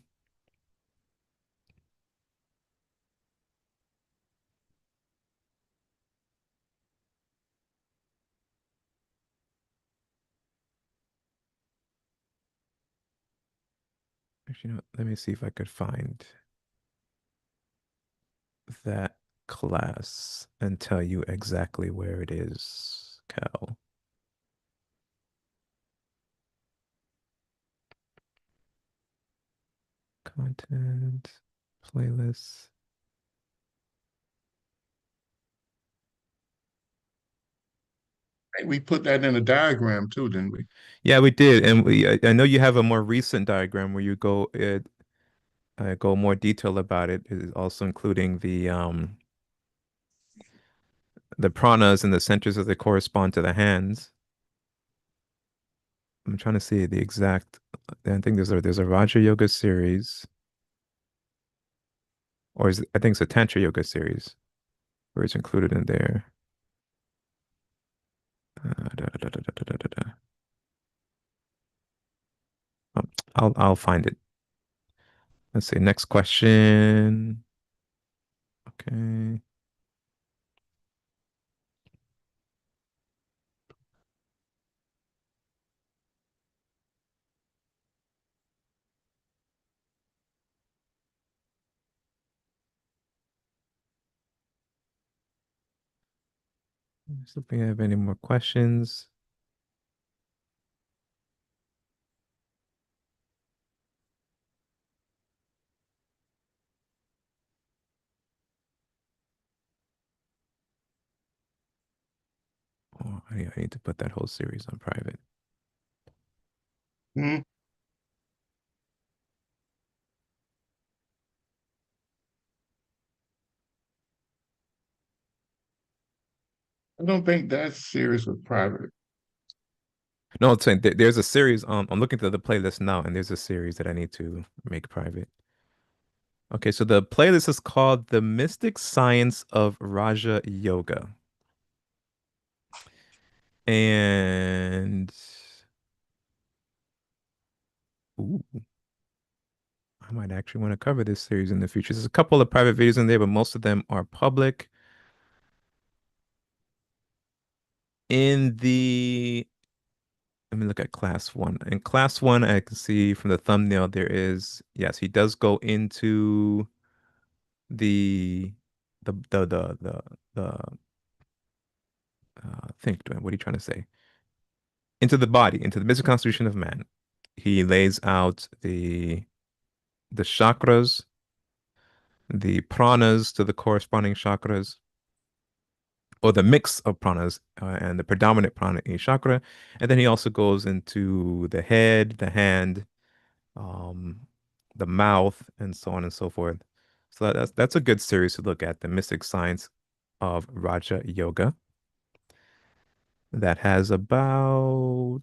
Actually, let me see if I could find that class and tell you exactly where it is, Cal. Content, playlists. We put that in a diagram too, didn't we? Yeah, we did, and I know you have a more recent diagram where you go more detail about it, also including the pranas and the centers as they correspond to the hands. I'm trying to see the exact. I think there's a Raja Yoga series, or I think it's a Tantra Yoga series where it's included in there. Da, da, da, da, da, da, da, da. Oh, I'll find it. Let's see. Next question. Okay. So if we have any more questions. Oh, I need to put that whole series on private. Hmm. I don't think that series was private. No, it's saying there's a series. I'm looking through the playlist now, and there's a series that I need to make private. Okay, so the playlist is called "The Mystic Science of Raja Yoga," and ooh, I might actually want to cover this series in the future. There's a couple of private videos in there, but most of them are public. In the Let me look at class one. In class one, I can see from the thumbnail there is, yes, he does go into the the think, what are you trying to say? Into the body, into the basic constitution of man. He lays out the chakras, the pranas to the corresponding chakras, or the mix of pranas and the predominant prana in each chakra. And then he also goes into the head, the hand, um, the mouth, and so on and so forth. So that's a good series to look at, the mystic science of Raja Yoga. That has about,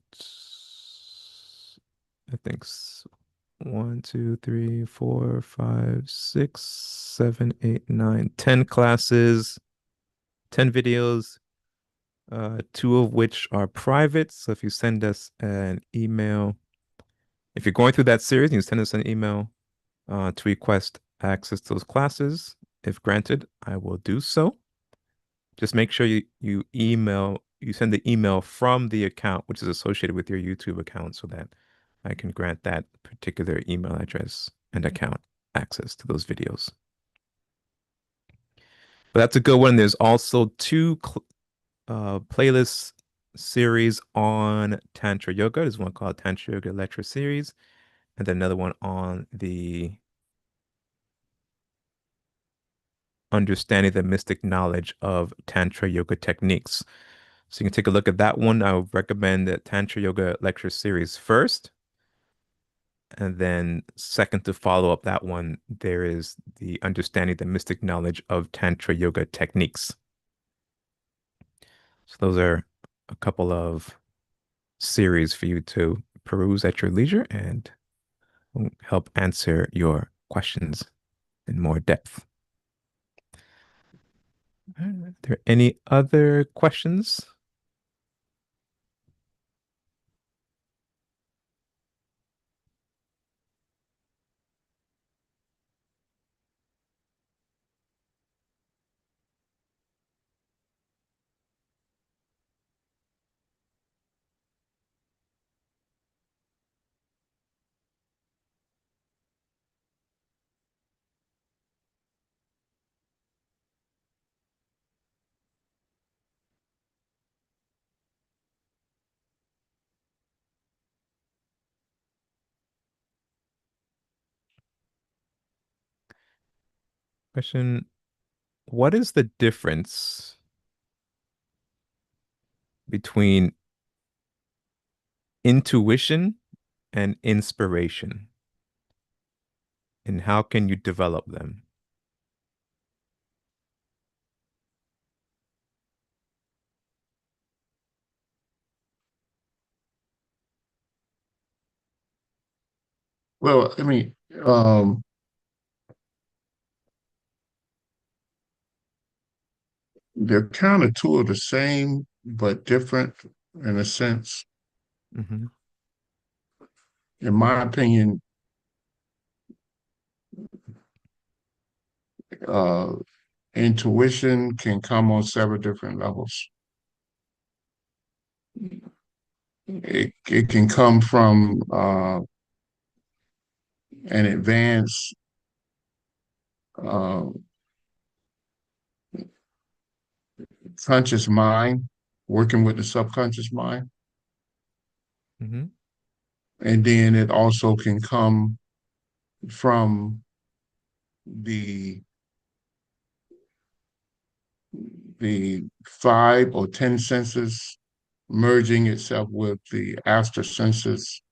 I think, one, two, three, four, five, six, 7, 8, 9, 10 classes, 10 videos, two of which are private. So if you send us an email, if you're going through that series, you send us an email to request access to those classes. If granted, I will do so. Just make sure you send the email from the account which is associated with your YouTube account so that I can grant that particular email address and account access to those videos. But that's a good one. There's also two playlist series on Tantra Yoga. There's one called Tantra Yoga Lecture Series, and then another one on the understanding the mystic knowledge of Tantra Yoga techniques. So you can take a look at that one. I would recommend the Tantra Yoga Lecture Series first. And then second to follow up that one, there is the understanding the mystic knowledge of Tantra Yoga techniques. So those are a couple of series for you to peruse at your leisure and help answer your questions in more depth. Are there any other questions? Question, what is the difference between intuition and inspiration, and how can you develop them? Well, I mean, um, they're kind of two of the same, but different in a sense. Hmm. In my opinion, uh, intuition can come on several different levels. It can come from an advanced uh, conscious mind working with the subconscious mind. Hmm. And then it also can come from the the 5 or 10 senses merging itself with the after senses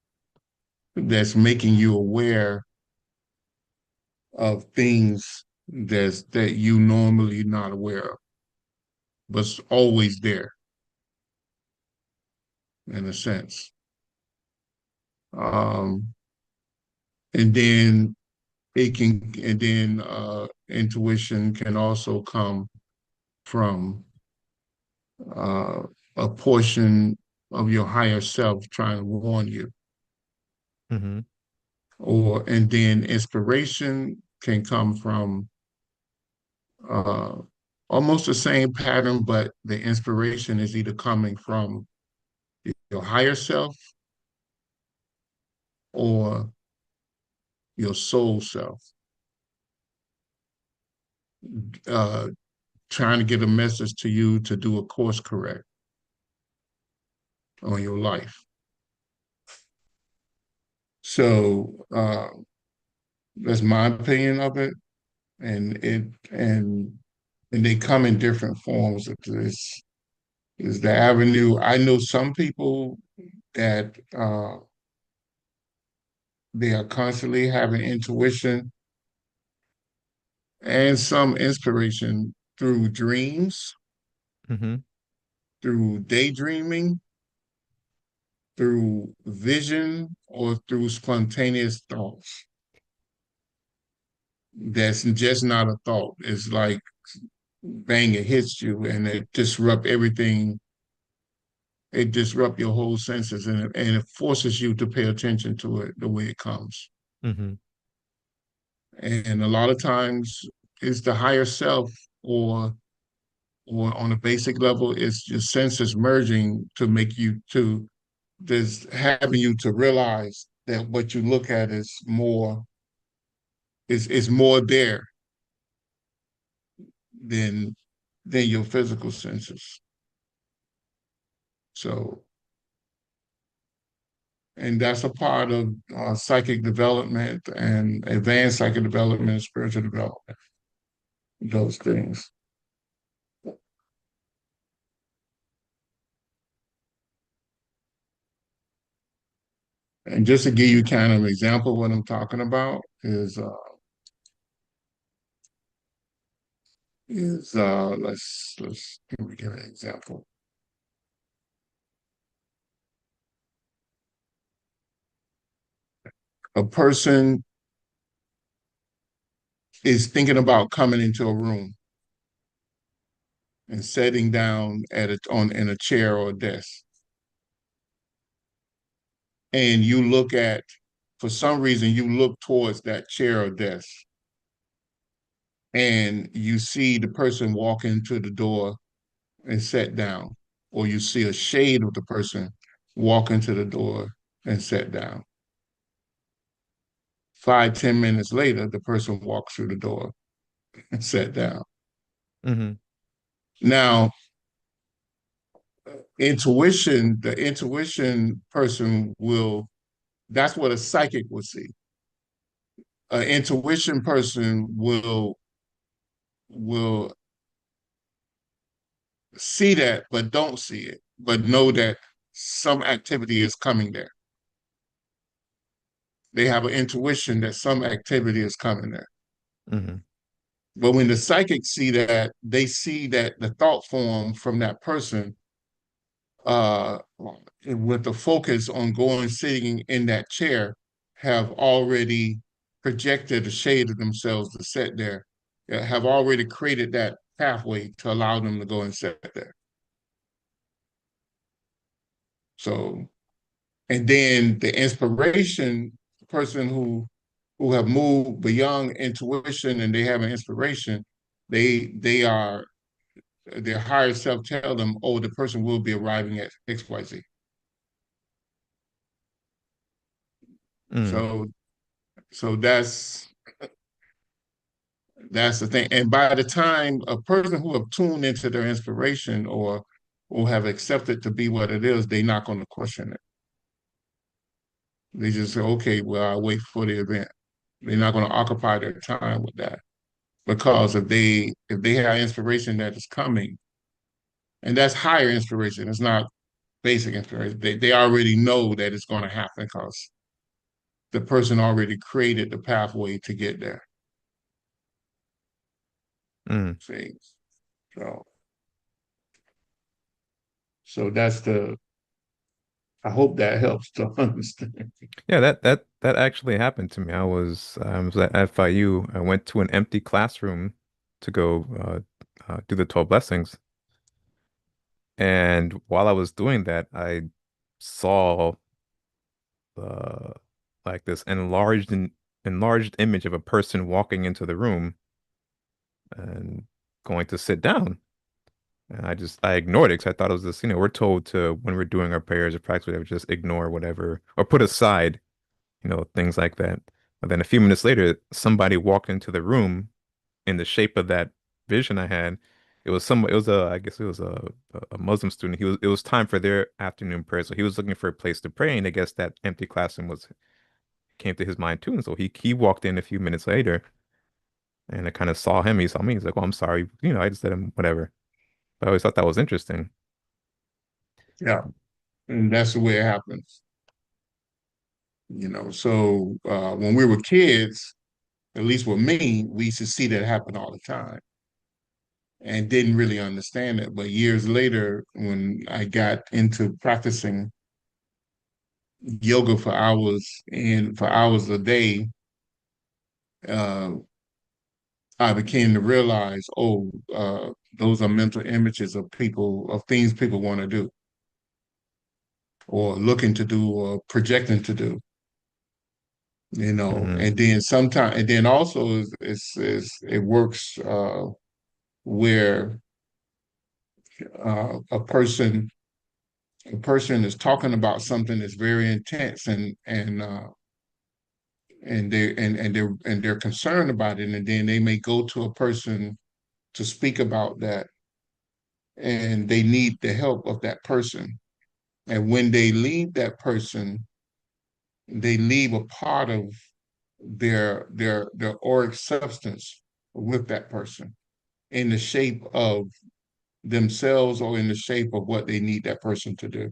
that's making you aware of things that you normally not aware of. but it's always there in a sense. Um, and then intuition can also come from uh, a portion of your higher self trying to warn you. Mm-hmm. And then inspiration can come from uh, almost the same pattern, but the inspiration is either coming from your higher self or your soul self, uh, trying to get a message to you to do a course correct on your life. So that's my opinion of it, and and they come in different forms. This is the avenue. I know some people that they are constantly having intuition and some inspiration through dreams, Mm-hmm. through daydreaming, through vision, or through spontaneous thoughts. That's just not a thought. It's like bang, it hits you and it disrupt everything. It disrupt your whole senses and it forces you to pay attention to it the way it comes. Mm-hmm. And a lot of times it's the higher self or or on a basic level, it's your senses merging to make you to just having you to realize that what you look at is more there than than your physical senses. So, and that's a part of psychic development and advanced psychic development and spiritual development, those things. And just to give you kind of an example of what I'm talking about let's let me give an example. A person is thinking about coming into a room and sitting down at on in a chair or a desk, and you look at, for some reason, you look towards that chair or desk, and you see the person walk into the door and sit down, or you see a shade of the person walk into the door and sit down. 5, 10 minutes later, the person walks through the door and sat down. Mm-hmm. Now, the intuition person will, that's what a psychic will see. An intuition person will see that, but don't see it, but know that some activity is coming there. They have an intuition that some activity is coming there. Mm-hmm. But when the psychics see that, they see that the thought form from that person uh, with the focus on going sitting in that chair have already projected a shade of themselves to sit there, have already created that pathway to allow them to go and sit there. So, and then the inspiration person who have moved beyond intuition and they have an inspiration, they are their higher self tell them, oh, the person will be arriving at XYZ. Mm. So so that's the thing. And by the time a person who have tuned into their inspiration or have accepted to be what it is, they're not going to question it. They just say, okay, well, I'll wait for the event. They're not going to occupy their time with that. Because if they have inspiration that is coming, and that's higher inspiration, it's not basic inspiration. They already know that it's going to happen because the person already created the pathway to get there. Mm. See? So So that's the, I hope that helps to understand. Yeah, that actually happened to me. I was at FIU. I went to an empty classroom to go do the 12 blessings. And while I was doing that, I saw uh like this enlarged image of a person walking into the room and going to sit down. And I ignored it because I thought it was this, we're told to when we're doing our prayers or practice whatever, just ignore whatever or put aside, things like that. But then a few minutes later, somebody walked into the room in the shape of that vision I had. It was a, I guess it was a Muslim student. It was time for their afternoon prayer. So he was looking for a place to pray. And I guess that empty classroom came to his mind too. And so he walked in a few minutes later and I kind of saw him. He saw me. He's like, "Oh, I'm sorry. I just let him, whatever." But I always thought that was interesting. Yeah, and that's the way it happens. So when we were kids, at least with me, we used to see that happen all the time and didn't really understand it. But years later, when I got into practicing yoga for hours and for hours a day, uh, I began to realize, oh, those are mental images of people, of things people want to do or looking to do or projecting to do. Hmm. And then sometimes, and then also it works where a person is talking about something that's very intense and they're concerned about it, and then they may go to a person to speak about that, and they need the help of that person. And when they leave that person, they leave a part of their auric substance with that person in the shape of themselves or in the shape of what they need that person to do.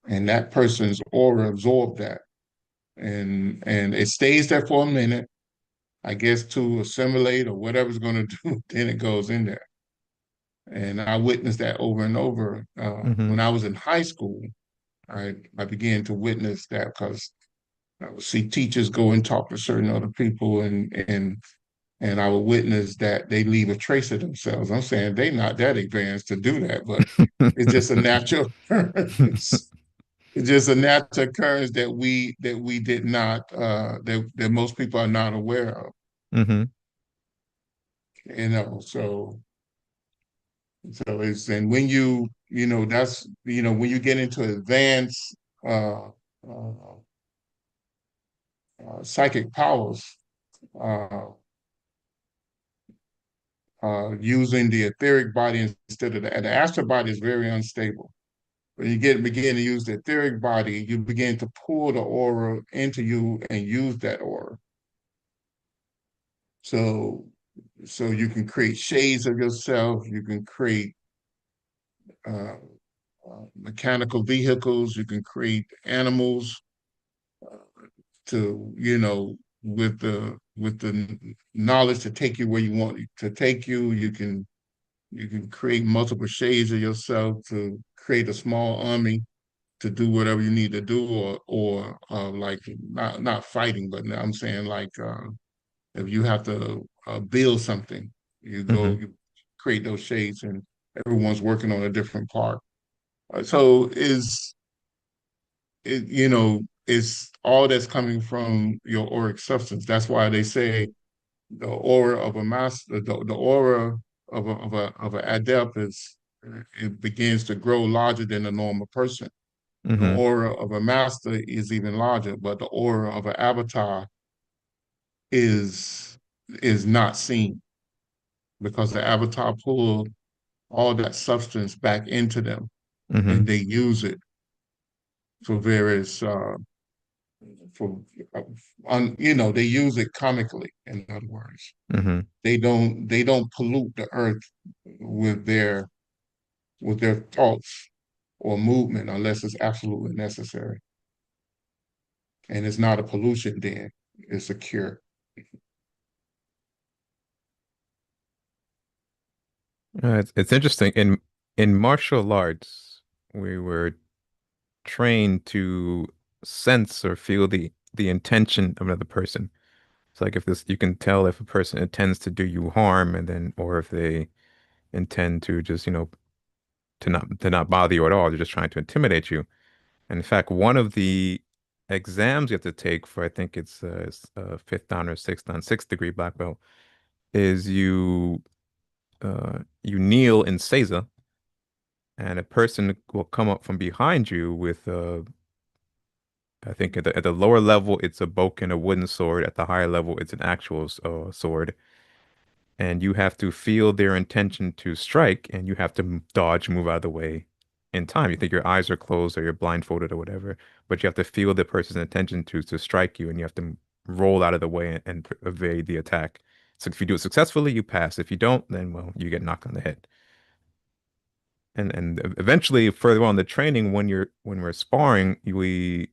And that person's aura absorbed that. And it stays there for a minute, I guess to assimilate or whatever's going to do, then it goes in there. And I witnessed that over and over. Hmm. When I was in high school, I began to witness that because I would see teachers go and talk to certain other people, and I would witness that they leave a trace of themselves. I'm saying they're not that advanced to do that, but it's just a natural occurrence. It's just a natural occurrence that we did not that most people are not aware of. Hmm. So it's, and when that's when you get into advanced uh, uh, psychic powers, uh, using the etheric body instead of the astral body is very unstable. When you begin to use the etheric body, you begin to pull the aura into you and use that aura. So you can create shades of yourself. You can create uh, mechanical vehicles. You can create animals to with the knowledge to take you where you want to take you. You can create multiple shades of yourself to create a small army to do whatever you need to do, or like not fighting, but I'm saying like if you have to build something, Hmm. you create those shades, and everyone's working on a different part. So it's all that's coming from your auric substance. That's why they say the aura of a master, the aura of an adept it begins to grow larger than a normal person. The Hmm. aura of a master is even larger, but the aura of an avatar is is not seen because the avatar pulled all that substance back into them, and Hmm. they use it for various for they use it comically. In other words, Hmm. they don't pollute the earth with their thoughts or movement unless it's absolutely necessary, and it's not a pollution. Then it's a cure. It's interesting. In martial arts, we were trained to sense or feel the intention of another person. It's like if this, you can tell if a person intends to do you harm, and then, or if they intend to just, to not bother you at all. They're just trying to intimidate you. And in fact, one of the exams you have to take for, I think it's fifth dan or sixth degree black belt, is you kneel in seiza, and a person will come up from behind you with I think at the lower level it's a boken, a wooden sword. At the higher level it's an actual sword, and you have to feel their intention to strike, and you have to dodge, move out of the way in time. You think your eyes are closed or you're blindfolded or whatever, but you have to feel the person's intention to strike you, and you have to roll out of the way and evade the attack. So if you do it successfully, you pass. If you don't, then well, you get knocked on the head. And eventually, further on in the training, when we're sparring, we're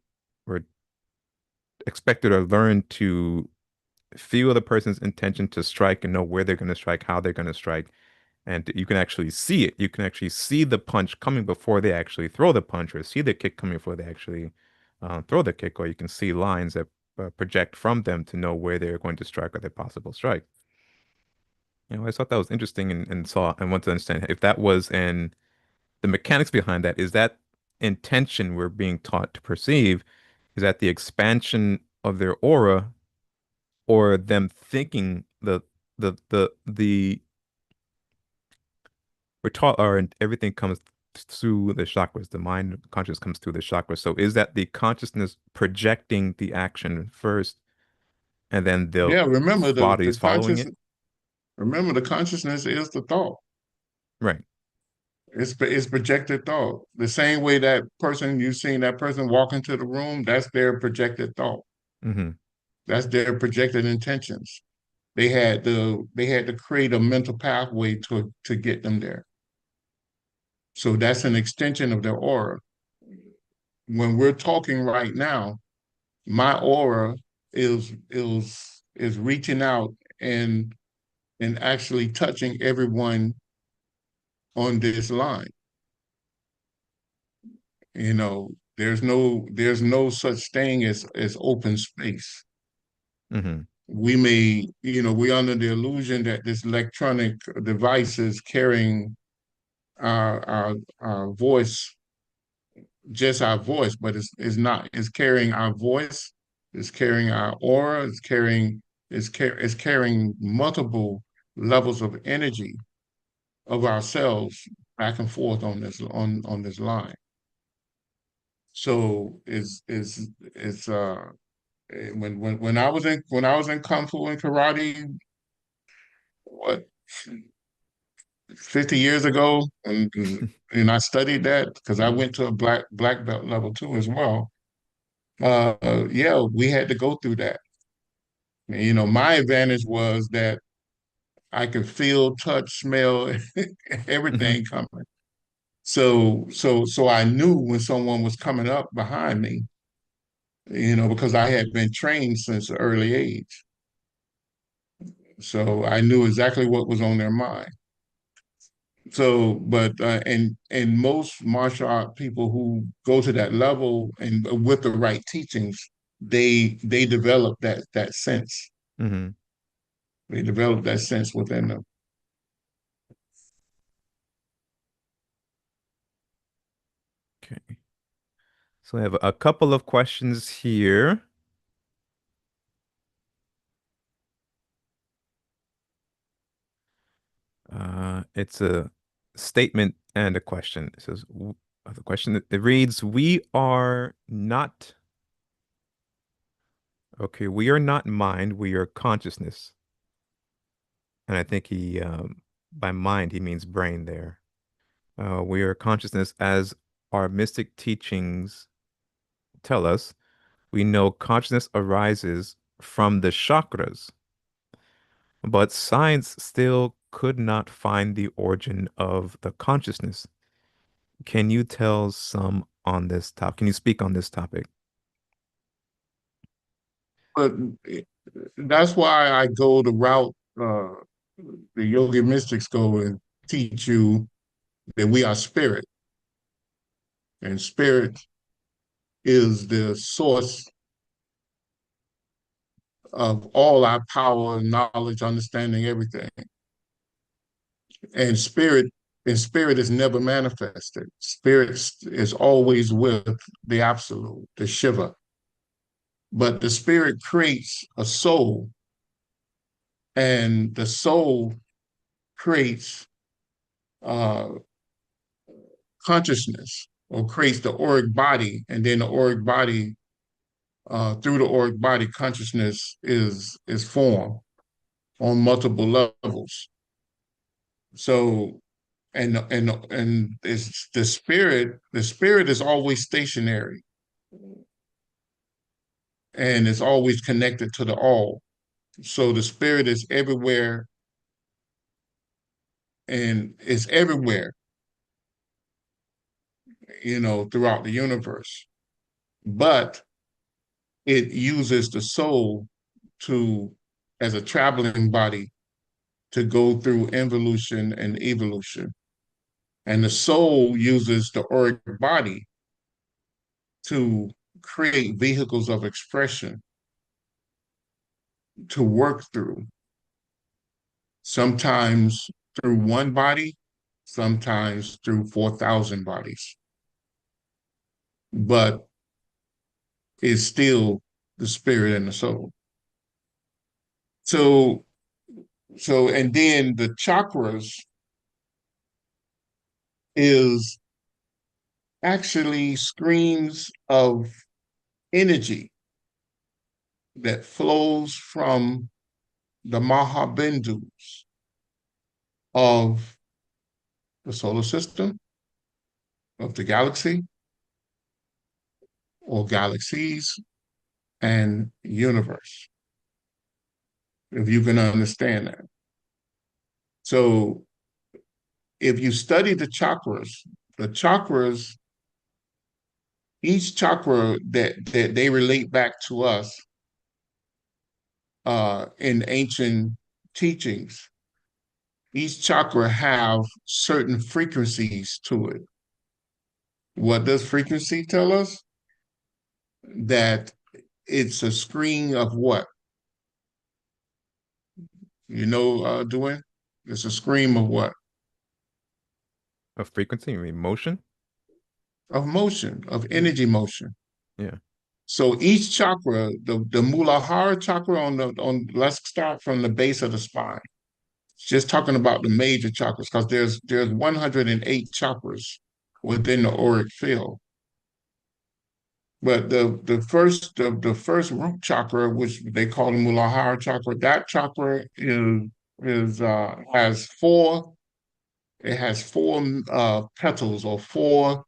expected to learn to feel the person's intention to strike and know where they're going to strike, how they're going to strike, and you can actually see it. You can actually see the punch coming before they actually throw the punch, or see the kick coming before they actually throw the kick, or you can see lines that project from them to know where they're going to strike or their possible strike. I thought that was interesting, and saw and want to understand if that was in the mechanics behind that. Is that intention we're being taught to perceive? Is that the expansion of their aura, or them thinking the we're taught, or everything comes through the chakras. The mind conscious comes through the chakras. So is that the consciousness projecting the action first, and then the Yeah, remember body the is following conscious. it? Remember the consciousness is the thought. Right. It's projected thought. The same way that person you've seen that person walk into the room, that's their projected thought. Hmm. That's their projected intentions. They had to create a mental pathway to get them there. So that's an extension of their aura. When we're talking right now, my aura is reaching out and actually touching everyone on this line. There's no such thing as open space. Hmm. We're under the illusion that this electronic device is carrying our voice, just our voice, but it's not. It's carrying our voice, it's carrying our aura, it's carrying multiple levels of energy of ourselves back and forth on this line. So it's when I was in kung fu and karate, what 50 years ago, and I studied that because I Hmm. went to a black belt level two as well. Yeah, we had to go through that. My advantage was that I could feel, touch, smell, Hmm. everything coming. So I knew when someone was coming up behind me, because I had been trained since an early age. So I knew exactly what was on their mind. So, but and most martial art people who go to that level and with the right teachings, they develop that sense. Hmm. They develop that sense within them. Okay. So I have a couple of questions here. It's a statement and a question. It says, the question, it reads, "We are not, okay, we are not mind, we are consciousness." And I think by mind, he means brain there. We are consciousness as our mystic teachings tell us. We know consciousness arises from the chakras, but science still could not find the origin of the consciousness. Can you tell some on this topic? Can you speak on this topic? But that's why I go the route the yogi mystics go and teach you. that we are spirit, and spirit is the source of all our power, knowledge, understanding, everything. And spirit is never manifested. Spirit is always with the absolute, the Shiva. But the spirit creates a soul, and the soul creates uh, consciousness, or creates the auric body, and then the auric body, through the auric body, consciousness is formed on multiple levels. So, and it's the spirit. The spirit is always stationary, and is always connected to the all. So the spirit is everywhere, and is everywhere, throughout the universe. But it uses the soul to, as a traveling body, to go through involution and evolution. And the soul uses the auric body to create vehicles of expression to work through, sometimes through one body, sometimes through 4,000 bodies. But it's still the spirit and the soul. So, and then the chakras is actually streams of energy that flows from the Mahabindus of the solar system, of the galaxy, or galaxies, and universe, if you can understand that. So if you study the chakras, each chakra that they relate back to us in ancient teachings, each chakra have certain frequencies to it. What does frequency tell us? That it's a screen of what? Duane? It's a scream of what? A frequency, emotion? Of motion, of energy motion. Yeah. So each chakra, the Muladhara chakra let's start from the base of the spine. Just talking about the major chakras, because there's 108 chakras within the auric field. But the first root chakra, which they call the Muladhara chakra, that chakra is has four. It has four petals, or four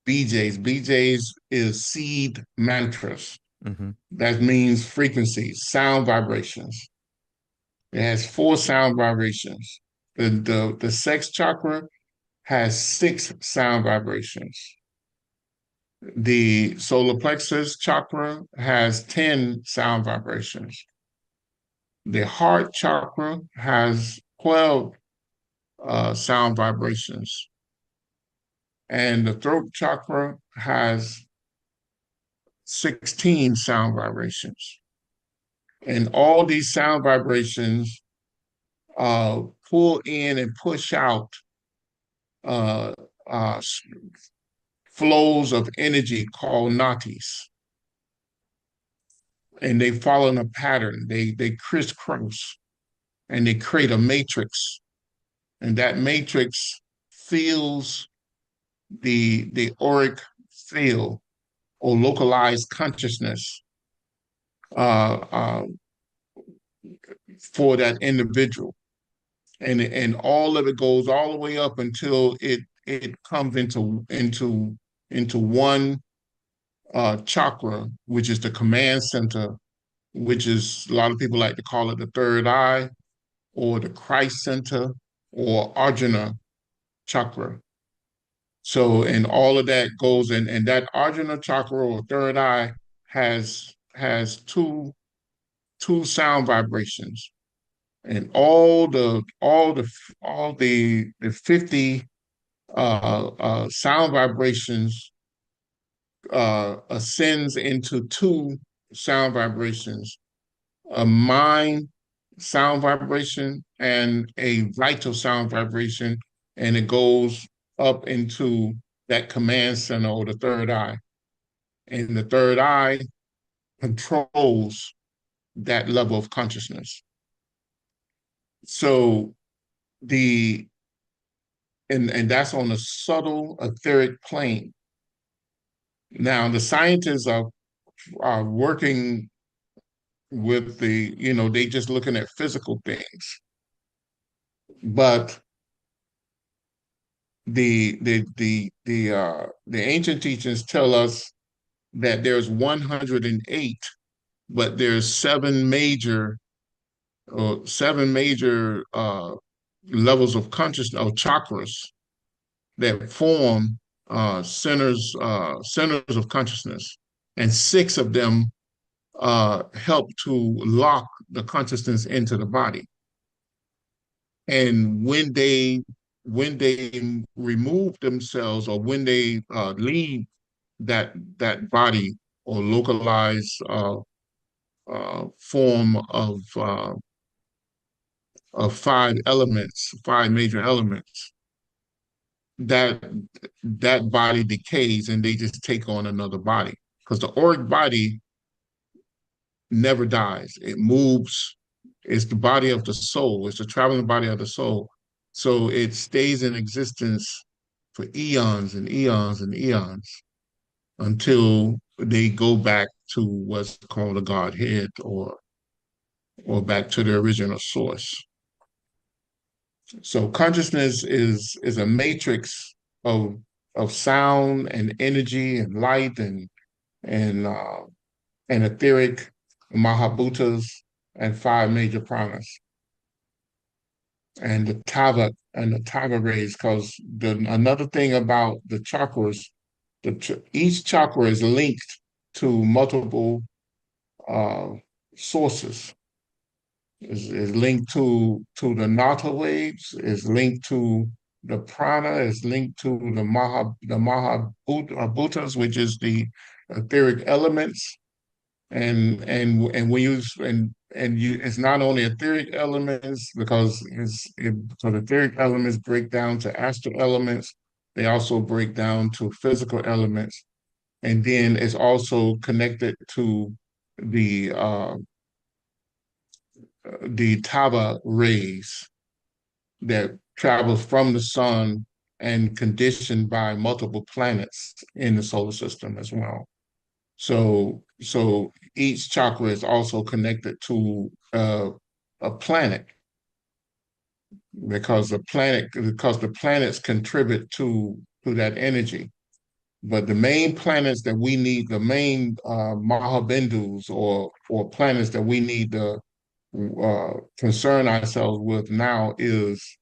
BJs. BJs is seed mantras. Mm-hmm. That means frequencies, sound vibrations. It has four sound vibrations. The sex chakra has six sound vibrations. The solar plexus chakra has 10 sound vibrations. The heart chakra has 12 sound vibrations. And the throat chakra has 16 sound vibrations. And all these sound vibrations pull in and push out uh, uh, flows of energy called nadis. And they follow in a pattern. They crisscross, and they create a matrix. And that matrix fills the auric field, or localized consciousness, uh, uh, for that individual. And all of it goes all the way up until it comes into one chakra, which is the command center, which is, a lot of people like to call it the third eye, or the Christ center, or Arjuna chakra. So, and all of that goes in, and that Arjuna chakra, or third eye, has two sound vibrations. And all the 50 sound vibrations ascends into two sound vibrations, a mind sound vibration and a vital sound vibration, and it goes up into that command center or the third eye. And the third eye controls that level of consciousness. So the and that's on a subtle etheric plane. Now the scientists are working with they just looking at physical things, but the ancient teachings tell us that there's 108, but there's seven major levels of consciousness or chakras that form centers of consciousness, and six of them help to lock the consciousness into the body. And when they remove themselves, or when they leave that body or localized form of five elements, five major elements, that that body decays and they just take on another body. Because the auric body never dies. It moves. It's the body of the soul. It's the traveling body of the soul. So it stays in existence for eons and eons and eons until they go back to what's called a Godhead, or back to the original source. So consciousness is a matrix of of sound and energy and light and etheric mahabhutas and five major pranas and the tava rays. Because another thing about the chakras, each chakra is linked to multiple uh, sources. Is linked to the natha waves, is linked to the prana, is linked to the mahabhutas, which is the etheric elements. And when you and you it's not only etheric elements, because etheric elements break down to astral elements, they also break down to physical elements, and then it's also connected to the uh the tava rays that travel from the sun and conditioned by multiple planets in the solar system as well. So each chakra is also connected to a planet, because the planets contribute to that energy. But the main planets that we need, the main Mahabindus, or planets that we need to concern ourselves with now, is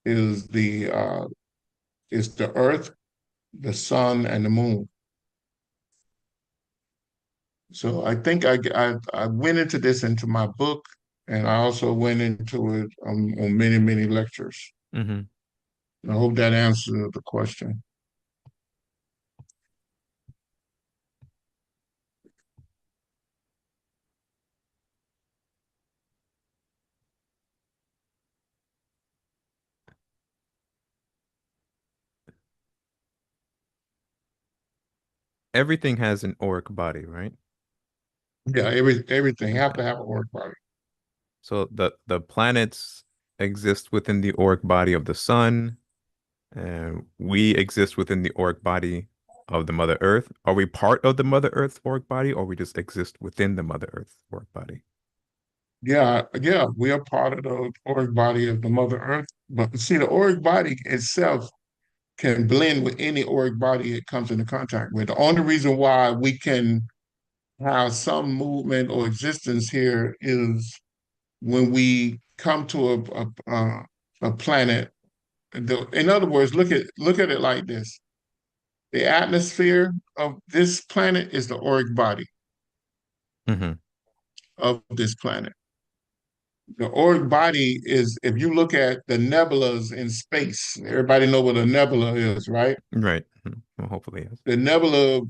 the Earth, the Sun, and the Moon. So I think I went into my book, and I also went into it on many lectures. Hmm. I hope that answers the question. Everything has an auric body, right? Yeah, everything have to have a work body. So the planets exist within the auric body of the sun, and we exist within the auric body of the Mother Earth. Are we part of the Mother Earth auric body, or we just exist within the Mother Earth auric body? Yeah, we are part of the auric body of the Mother Earth. But see, the auric body itself can blend with any auric body it comes into contact with. The only reason why we can have some movement or existence here is when we come to a planet. In other words, look at it like this: the atmosphere of this planet is the auric body Hmm. of this planet. The auric body is, if you look at the nebulas in space, everybody know what a nebula is, right? Right. Well, hopefully, yes. The nebula,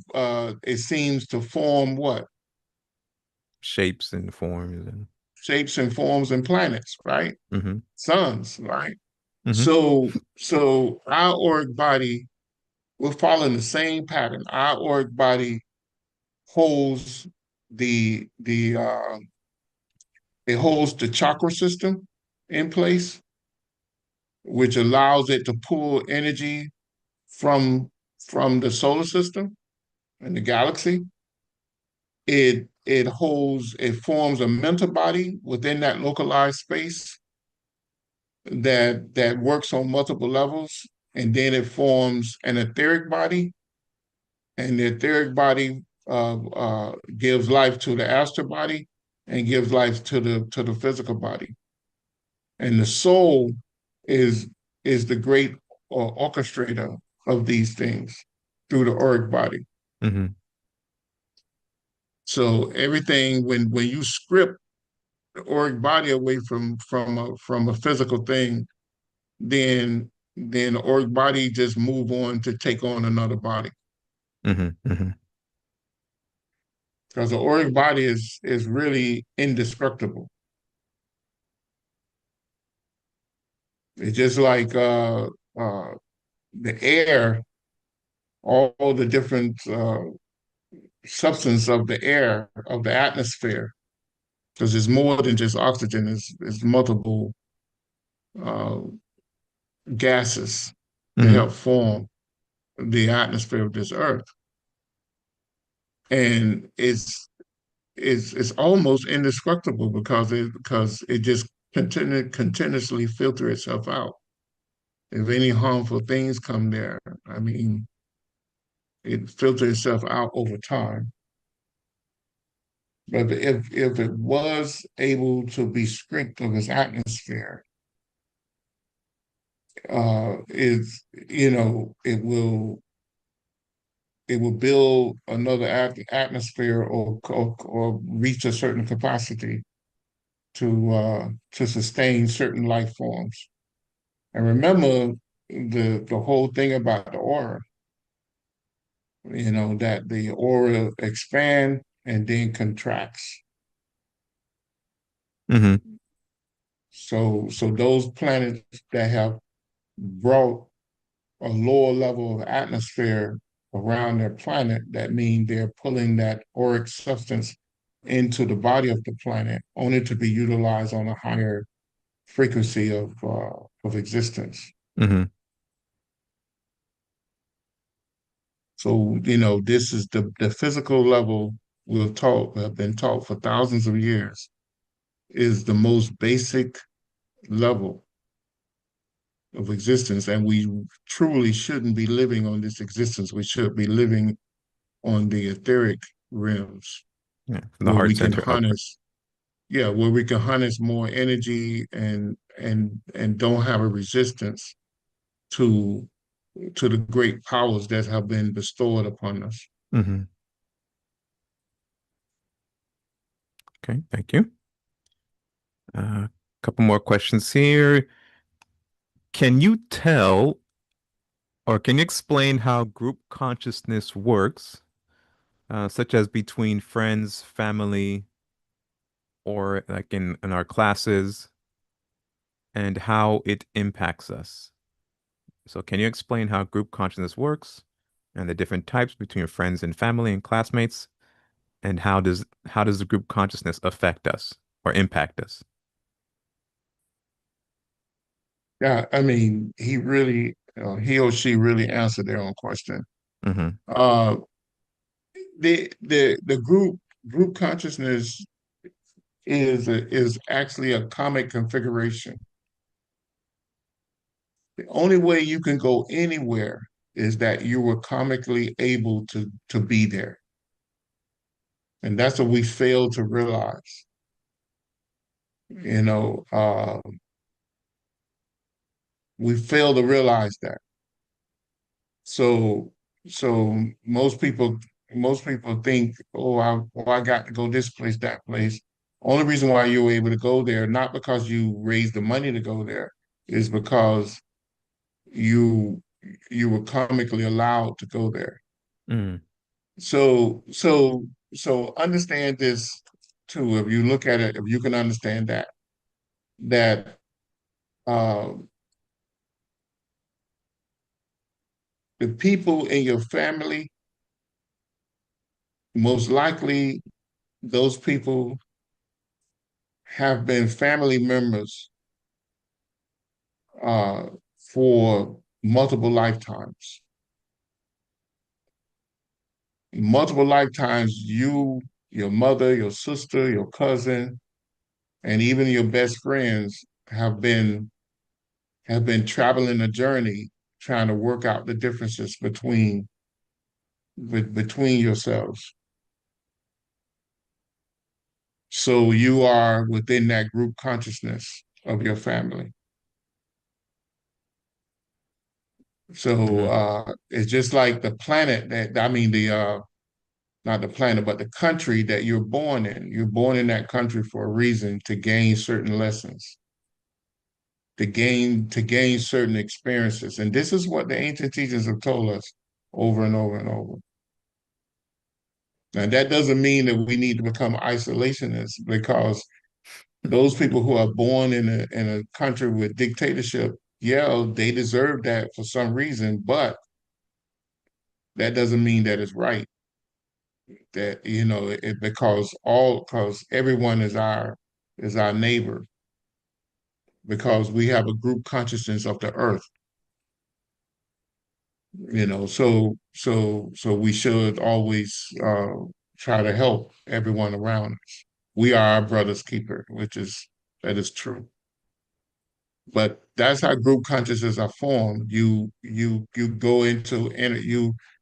it seems to form what? Shapes and forms and. Shapes and forms and planets, right? Hmm. Suns, right? Hmm. So our auric body, we're following the same pattern. Our auric body holds the it holds the chakra system in place, which allows it to pull energy from from the solar system and the galaxy. It forms a mental body within that localized space that works on multiple levels, and then it forms an etheric body, and the etheric body gives life to the astral body and gives life to the physical body. And the soul is is the great orchestrator of these things through the auric body. Hmm. So everything, when you script the auric body away from a physical thing, then the auric body just move on to take on another body. Hmm. Hmm. Because the auric body is really indestructible. It's just like the air, all the different substance of the air, of the atmosphere, because it's more than just oxygen, it's multiple uh, gases that Hmm. help form the atmosphere of this earth. And it's almost indestructible because it just continuously filter itself out. If any harmful things come there, I mean, it filters itself out over time. But if it was able to be stripped of its atmosphere, is it will build another atmosphere or reach a certain capacity to sustain certain life forms. And remember the whole thing about the aura, that the aura expand and then contracts. Hmm. So those planets that have brought a lower level of atmosphere around their planet, that mean they're pulling that auric substance into the body of the planet, only to be utilized on a higher frequency of existence. Hmm. So this is the physical level have been taught for thousands of years, is the most basic level of existence, and we truly shouldn't be living on this existence. We should be living on the etheric realms Yeah. From the where we heart can center upward. harness, yeah, where we can harness more energy and don't have a resistance to the great powers that have been bestowed upon us. Hmm. Okay, thank you. A couple more questions here. Can you tell or can you explain how group consciousness works, such as between friends, family, or like in our classes, and how it impacts us? So, can you explain how group consciousness works and the different types between your friends and family and classmates, and how does the group consciousness affect us or impact us? Yeah, I mean, he or she really answered their own question. Hmm. Uh, the group consciousness is actually a comic configuration. The only way you can go anywhere is that you were comically able to be there, and that's what we fail to realize. You know, we fail to realize that. So so most people think, oh, I got to go this place, that place. Only reason why you were able to go there, not because you raised the money to go there, is because you you were karmically allowed to go there. Mm, So so so understand this too. If you look at it, if you can understand that uh, the people in your family, most likely those people have been family members uh, for multiple lifetimes. Multiple lifetimes, you, your mother, your sister, your cousin, and even your best friends have been traveling a journey trying to work out the differences between yourselves. So you are within that group consciousness of your family. So hmm it's just like the planet that I mean the not the planet, but the country that you're born in. You're born in that country for a reason to gain certain lessons, to gain certain experiences. And this is what the ancient teachers have told us over and over and over. Now that doesn't mean that we need to become isolationists because those people who are born in a country with dictatorship, yeah, they deserve that for some reason, but that doesn't mean that it's right. That because everyone is our neighbor because we have a group consciousness of the earth. So we should always try to help everyone around us. We are our brother's keeper, that is true. But that's how group consciousness are formed. You go into and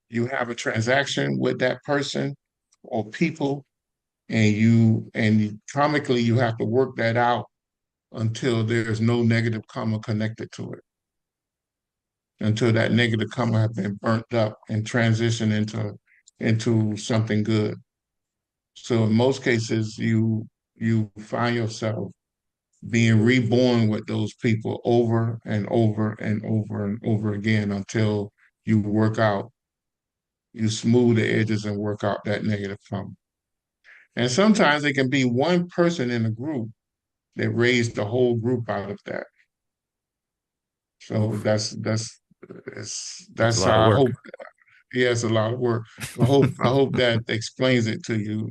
you have a transaction with that person or people, and comically you have to work that out until there's no negative karma connected to it, until that negative karma has been burnt up and transitioned into something good. So in most cases, you find yourself being reborn with those people over and over and over and over again until you work out, you smooth the edges and work out that negative karma. And sometimes it can be one person in a group that raised the whole group out of that. So Oof, that's a that's lot of how I hope. work. Yeah, it's a lot of work. I hope that explains it to you.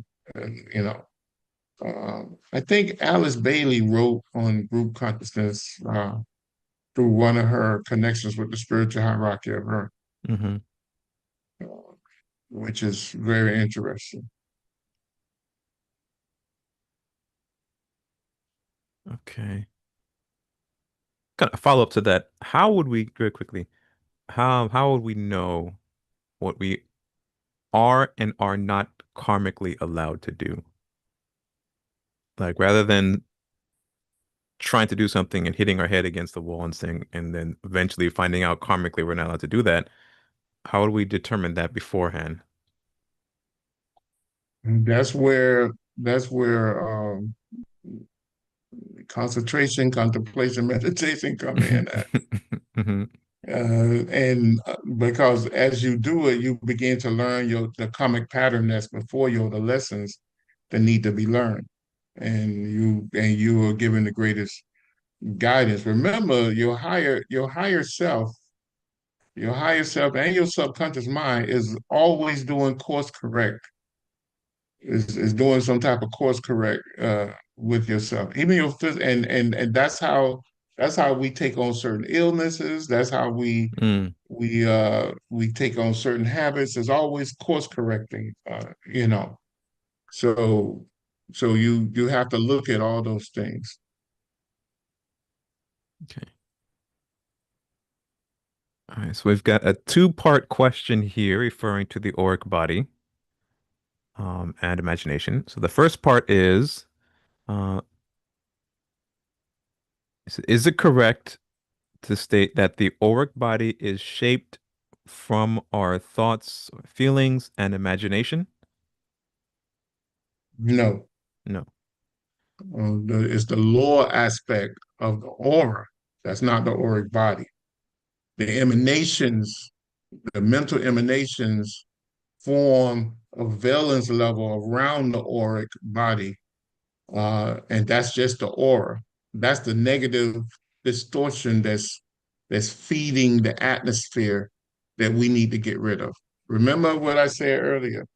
You know, I think Alice Bailey wrote on group consciousness through one of her connections with the spiritual hierarchy of Earth, hmm uh, which is very interesting. Okay. Kind of follow up to that. How would we, very quickly, how would we know what we are and are not karmically allowed to do? Like rather than trying to do something and hitting our head against the wall and saying, and then eventually finding out karmically we're not allowed to do that, how would we determine that beforehand? And that's where concentration, contemplation, meditation come in at. hmm And because as you do it, you begin to learn the karmic pattern that's before you, the lessons that need to be learned, and you are given the greatest guidance. Remember, your higher self, and your subconscious mind is always doing course correct. Is doing some type of course correct with yourself, even your phys- and that's how we take on certain illnesses. That's how Mm, we take on certain habits. There's always course correcting, So you have to look at all those things. okay. All right. So we've got a two-part question here referring to the auric body and imagination. So the first part uh, is it correct to state that the auric body is shaped from our thoughts, feelings, and imagination? No, No. It's the lower aspect of the aura. That's not the auric body. The emanations, the mental emanations form a valence level around the auric body, and that's just the aura. That's the negative distortion that's feeding the atmosphere that we need to get rid of. Remember what I said earlier?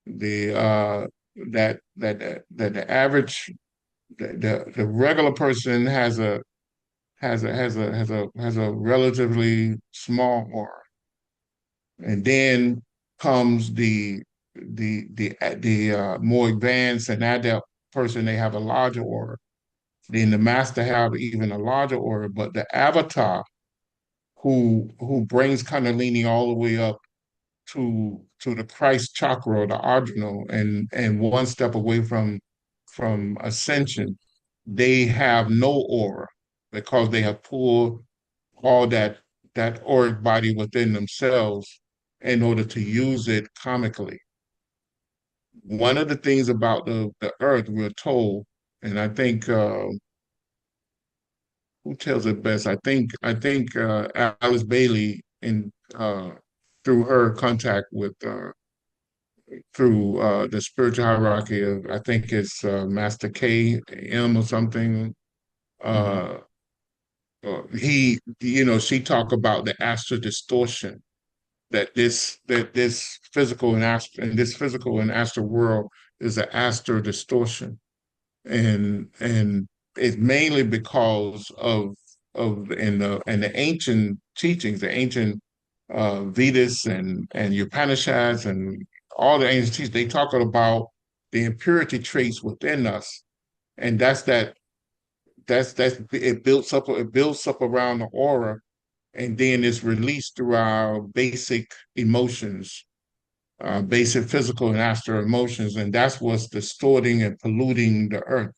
The that the average the regular person has a relatively small aura, and then comes the more advanced and adept person. They have a larger aura. Then the master have even a larger aura, but the avatar who brings Kundalini all the way up to the Christ chakra, the Adrenal, and one step away from ascension, they have no aura because they have pulled all that auric body within themselves in order to use it comically. One of the things about the earth, we're told, and I think who tells it best? I think Alice Bailey in through her contact with through the spiritual hierarchy of, I think it's Master K M or something. Mm-hmm. Uh, she talked about the astral distortion that this physical and this physical and astral world is an astral distortion, and it's mainly because of in the ancient teachings, the ancient Vedas and Upanishads and all the ancient teachings, they talk about the impurity traits within us, and that's it builds up around the aura, and then it's released through our basic emotions, basic physical and astral emotions, and that's what's distorting and polluting the earth.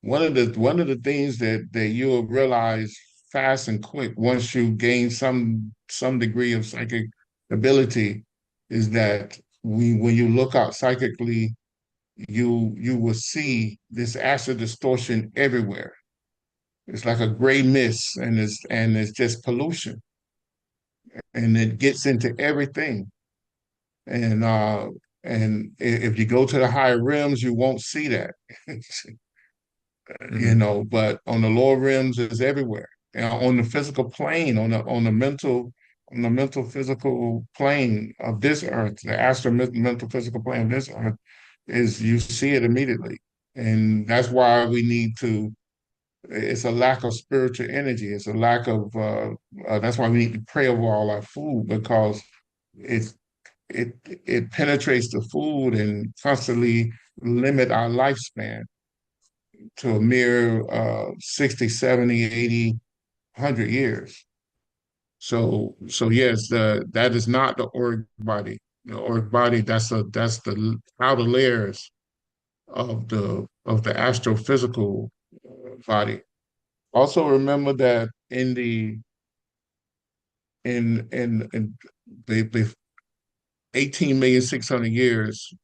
One of the things that you'll realize fast and quick once you gain some degree of psychic ability is that when you look out psychically, you will see this acid distortion everywhere. It's like a gray mist, and it's just pollution, and it gets into everything. And if you go to the higher rims, you won't see that. Mm-hmm. But on the lower rims is everywhere. And on the physical plane, on the mental physical plane of this earth, the astral mental physical plane of this earth, is you see it immediately. And that's why we need to, it's a lack of spiritual energy. It's a lack of, that's why we need to pray over all our food, because it's, it penetrates the food and constantly limit our lifespan to a mere 60, 70, 80, 100 years. So yes, that is not the auric body. The auric body, that's the outer layers of the astrophysical body. Also remember that in the 18,600,000 years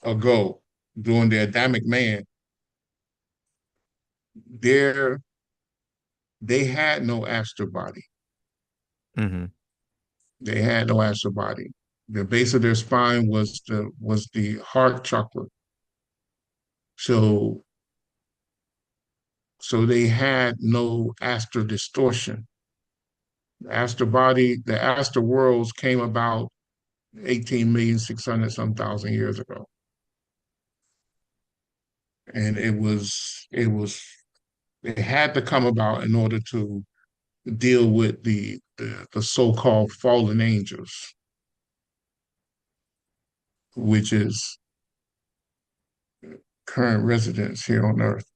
ago, during the Adamic man, there they had no astral body. Mm-hmm. They had no astral body. The base of their spine was the heart chakra. So so they had no astral distortion. The astral worlds came about 18,600,000 some thousand years ago. And it had to come about in order to deal with the so-called fallen angels, which is current residents here on Earth.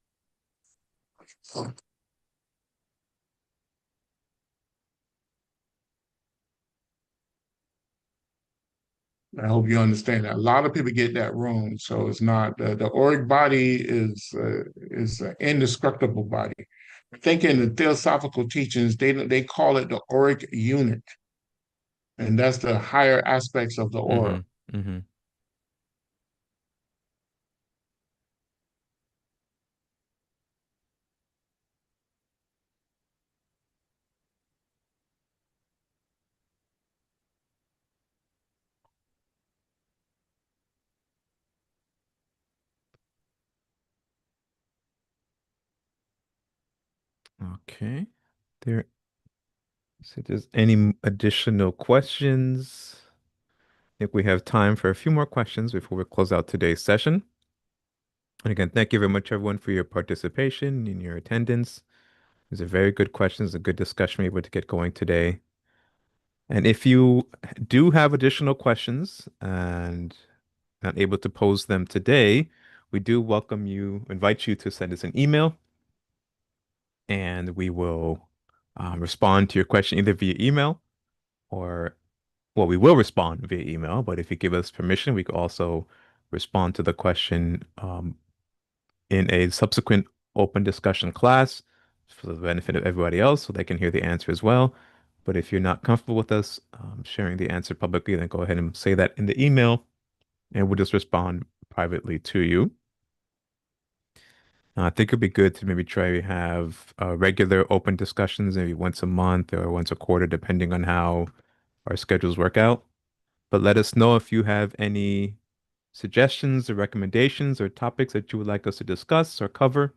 I hope you understand that. A lot of people get that wrong. So it's not the auric body is an indestructible body. I think in the theosophical teachings, they call it the auric unit, and that's the higher aspects of the aura. Mm-hmm. Mm-hmm. Okay. There, so there's any additional questions? I think we have time for a few more questions before we close out today's session. And again, thank you very much, everyone, for your participation and your attendance. These are very good questions, a good discussion we were able to get going today. And if you do have additional questions and not able to pose them today, we do welcome you, invite you to send us an email, and we will respond to your question either via email or, well, we will respond via email, but if you give us permission, we can also respond to the question in a subsequent open discussion class for the benefit of everybody else so they can hear the answer as well. But if you're not comfortable with us sharing the answer publicly, then go ahead and say that in the email and we'll just respond privately to you. I think it'd be good to maybe try to have regular open discussions, maybe once a month or once a quarter, depending on how our schedules work out. But let us know if you have any suggestions or recommendations or topics that you would like us to discuss or cover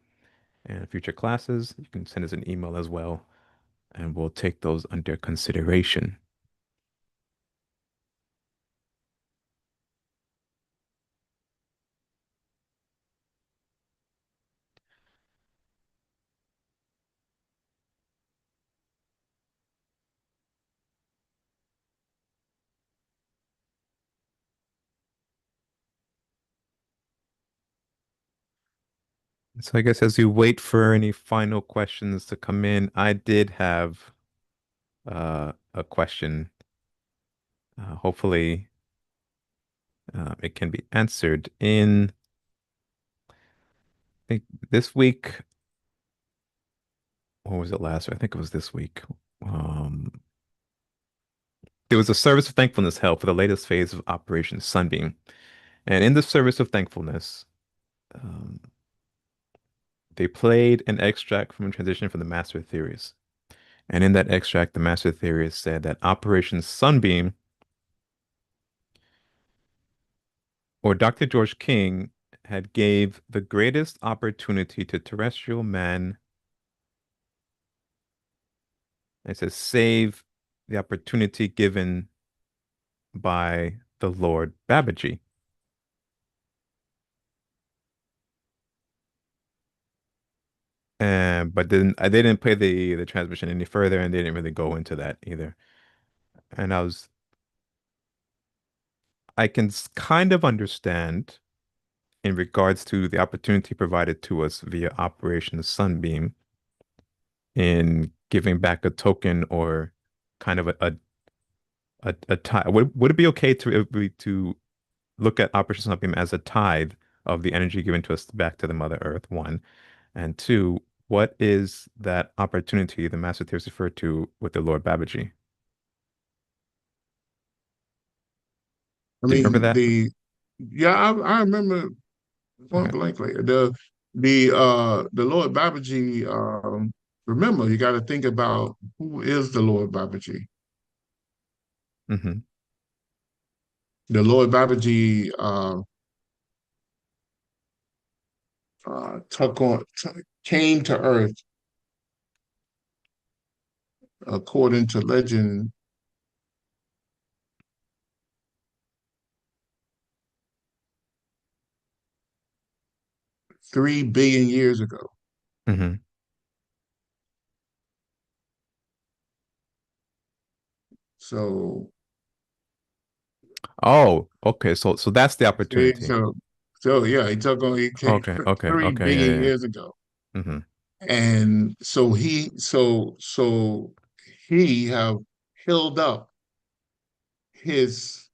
in future classes. You can send us an email as well, and we'll take those under consideration. So I guess as you wait for any final questions to come in, I did have a question. Hopefully, it can be answered in, I think this week, or was it last week? I think it was this week. Um, there was a service of thankfulness held for the latest phase of Operation Sunbeam. And in the service of thankfulness, um, they played an extract from a transition from the Master Theorist. And in that extract, the Master Theorist said that Operation Sunbeam, or Dr. George King, had gave the greatest opportunity to terrestrial man. It says, save the opportunity given by the Lord Babaji. And but then they didn't play the transmission any further, and they didn't really go into that either. And I can kind of understand in regards to the opportunity provided to us via Operation Sunbeam in giving back a token or kind of a tithe. Would it be okay to look at Operation Sunbeam as a tithe of the energy given to us back to the Mother Earth, one? And two, what is that opportunity the Master Teachers referred to with the Lord Babaji? I Do you remember mean, that? yeah, I remember point Okay. blankly the Lord Babaji. Remember, you got to think about who is the Lord Babaji. Hmm. The Lord Babaji came to Earth according to legend 3 billion years ago. Hmm. So, Oh, okay. So that's the see, opportunity. so yeah, he came Okay, okay, three okay. Yeah, billion yeah. years ago, Yeah. Hmm. and so he have held up his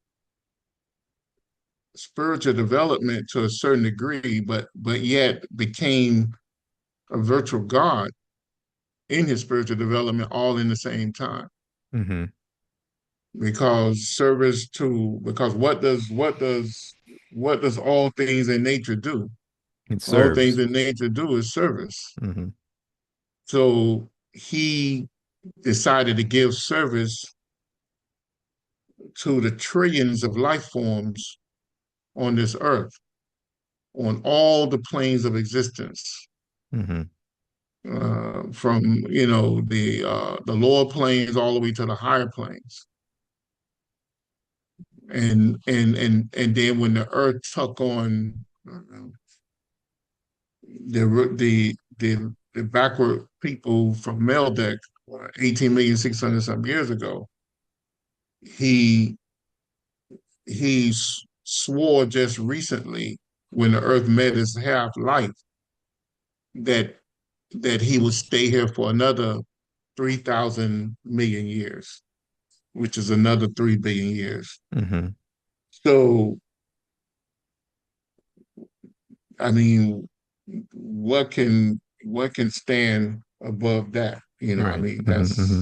spiritual development to a certain degree, but yet became a virtual God in his spiritual development all in the same time. Hmm. Because what does all things in nature do? It All things serves. in nature do is service. Hmm. So he decided to give service to the trillions of life forms on this earth, on all the planes of existence. Hmm. from the lower planes all the way to the higher planes, and then when the Earth took on the backward people from Meldeck 18,600,000 some years ago, he swore just recently when the Earth met its half life that he would stay here for another 3,000 million years, which is another 3 billion years. Hmm. So, I mean, what can stand above that? I Right. mean, Hmm. Hmm.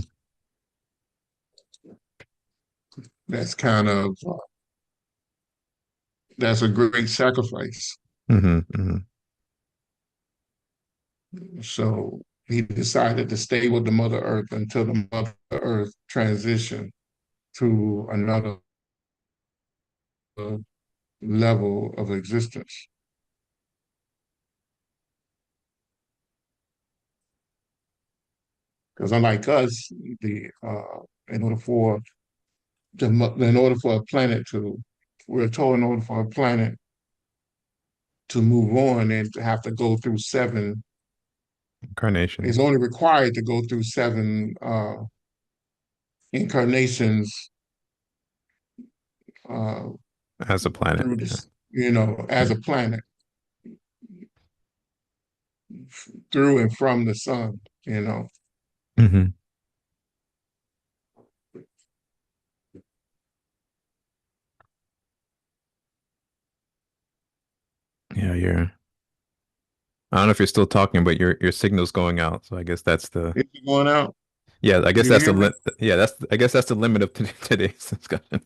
that's kind of that's a great sacrifice. Hmm. Hmm. So he decided to stay with the Mother Earth until the Mother Earth transitioned to another level of existence. Because unlike us, the in order for a planet to, we're told in order for a planet to move on and to have to go through seven, is Incarnations only required to go through seven incarnations uh, as a planet. through Yeah. this, as Yeah. a planet, through and from the sun, you know. Hmm. Yeah. I don't know if you're still talking, but your signal's going out. So I guess that's the Is it going out? yeah. I guess You that's the hear me? li yeah. That's I guess that's the limit of today's discussion.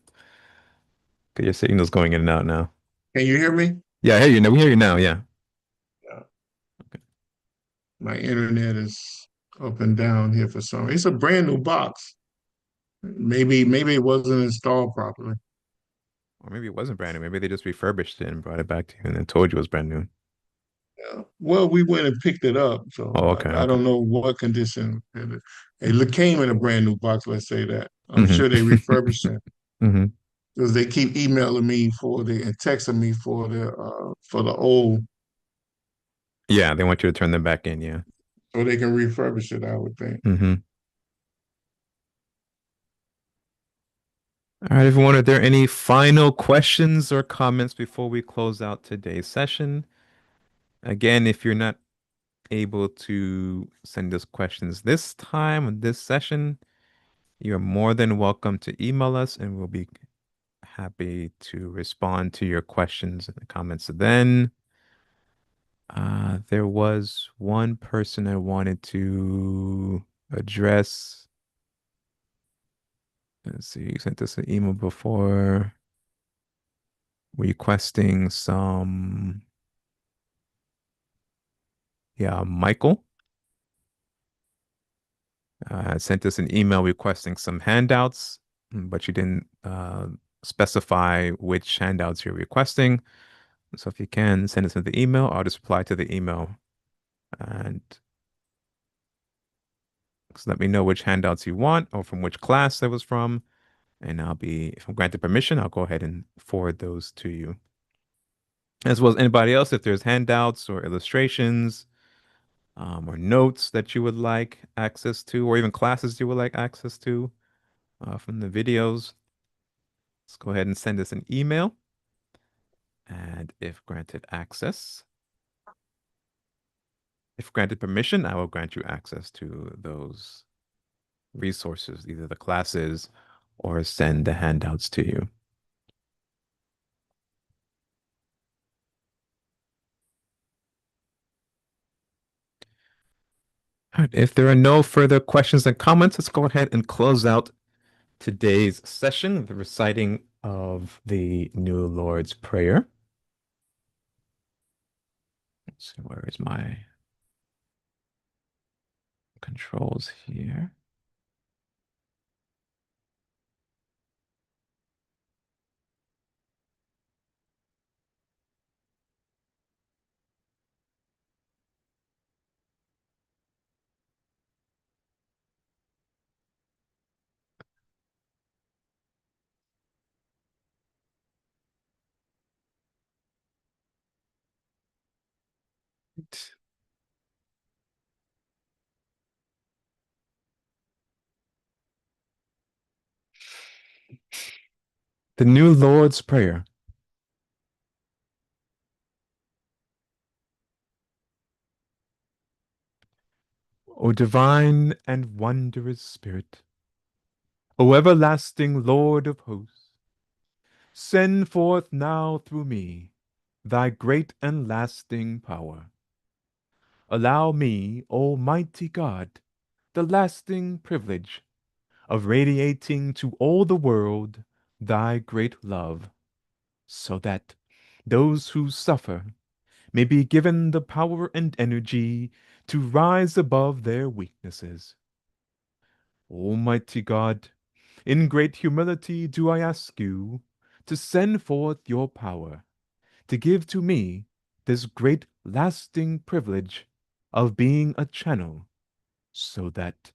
'Cause your signal's going in and out now. Can you hear me? Yeah, I hear you now. We hear you now. Yeah. Yeah. My internet is up and down here for some. It's a brand new box. Maybe it wasn't installed properly. Or maybe it wasn't brand new. Maybe they just refurbished it and brought it back to you and then told you it was brand new. Yeah. Well, we went and picked it up, so Oh, okay, I okay. don't know what condition it came in a brand new box. Let's say that. I'm Hmm. sure they refurbished it Hmm. because they keep emailing me and texting me for the old, Yeah, they want you to turn them back in. Yeah. so they can refurbish it. I would think. Hmm. All right, everyone. Are there any final questions or comments before we close out today's session? Again, if you're not able to send us questions this time on this session, you're more than welcome to email us and we'll be happy to respond to your questions and comments then. There was one person I wanted to address. Let's see, you sent us an email before requesting some, yeah, Michael sent us an email requesting some handouts, but you didn't specify which handouts you're requesting. So if you can send us the email, I'll just reply to the email and just let me know which handouts you want or from which class that was from. And if I'm granted permission, I'll go ahead and forward those to you. As well as anybody else, if there's handouts or illustrations or notes that you would like access to, or even classes you would like access to from the videos, let's go ahead and send us an email. And if granted permission, I will grant you access to those resources, either the classes or send the handouts to you. All right, if there are no further questions and comments, let's go ahead and close out today's session, the reciting of the New Lord's Prayer. Let's see, where is my controls here? The New Lord's Prayer. O divine and wondrous Spirit, O everlasting Lord of hosts, send forth now through me thy great and lasting power. Allow me, Almighty God, the lasting privilege of radiating to all the world thy great love, so that those who suffer may be given the power and energy to rise above their weaknesses. Almighty God, in great humility do I ask you to send forth your power, to give to me this great lasting privilege of being a channel, so that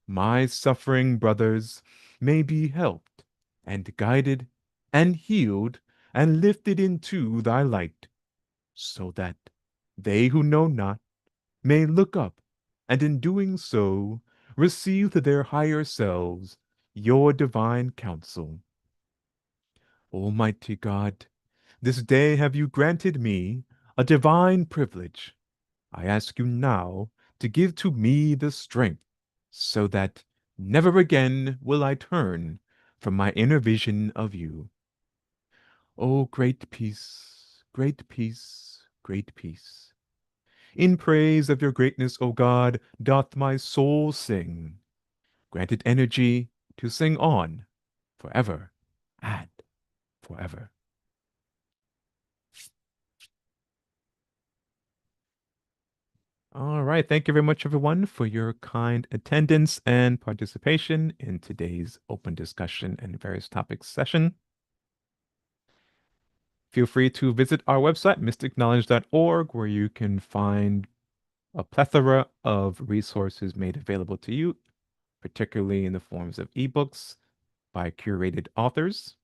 my suffering brothers may be helped and guided and healed and lifted into thy light, so that they who know not may look up, and in doing so receive to their higher selves your divine counsel. Almighty God, this day have you granted me a divine privilege. I ask you now to give to me the strength, so that never again will I turn from my inner vision of you. O great peace, great peace, great peace. In praise of your greatness, O God, doth my soul sing. Grant it energy to sing on forever and forever. All right. Thank you very much, everyone, for your kind attendance and participation in today's open discussion and various topics session. Feel free to visit our website, mysticknowledge.org, where you can find a plethora of resources made available to you, particularly in the forms of ebooks by curated authors.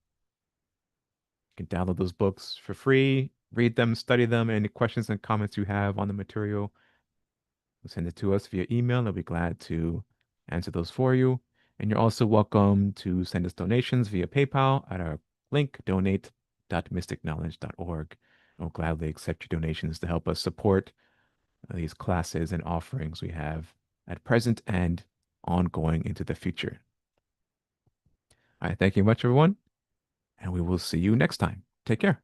You can download those books for free, read them, study them. Any questions and comments you have on the material, send it to us via email. I'll be glad to answer those for you. And you're also welcome to send us donations via PayPal at our link, donate.mysticknowledge.org. We'll gladly accept your donations to help us support these classes and offerings we have at present and ongoing into the future. All right, thank you much, everyone, and we will see you next time. Take care.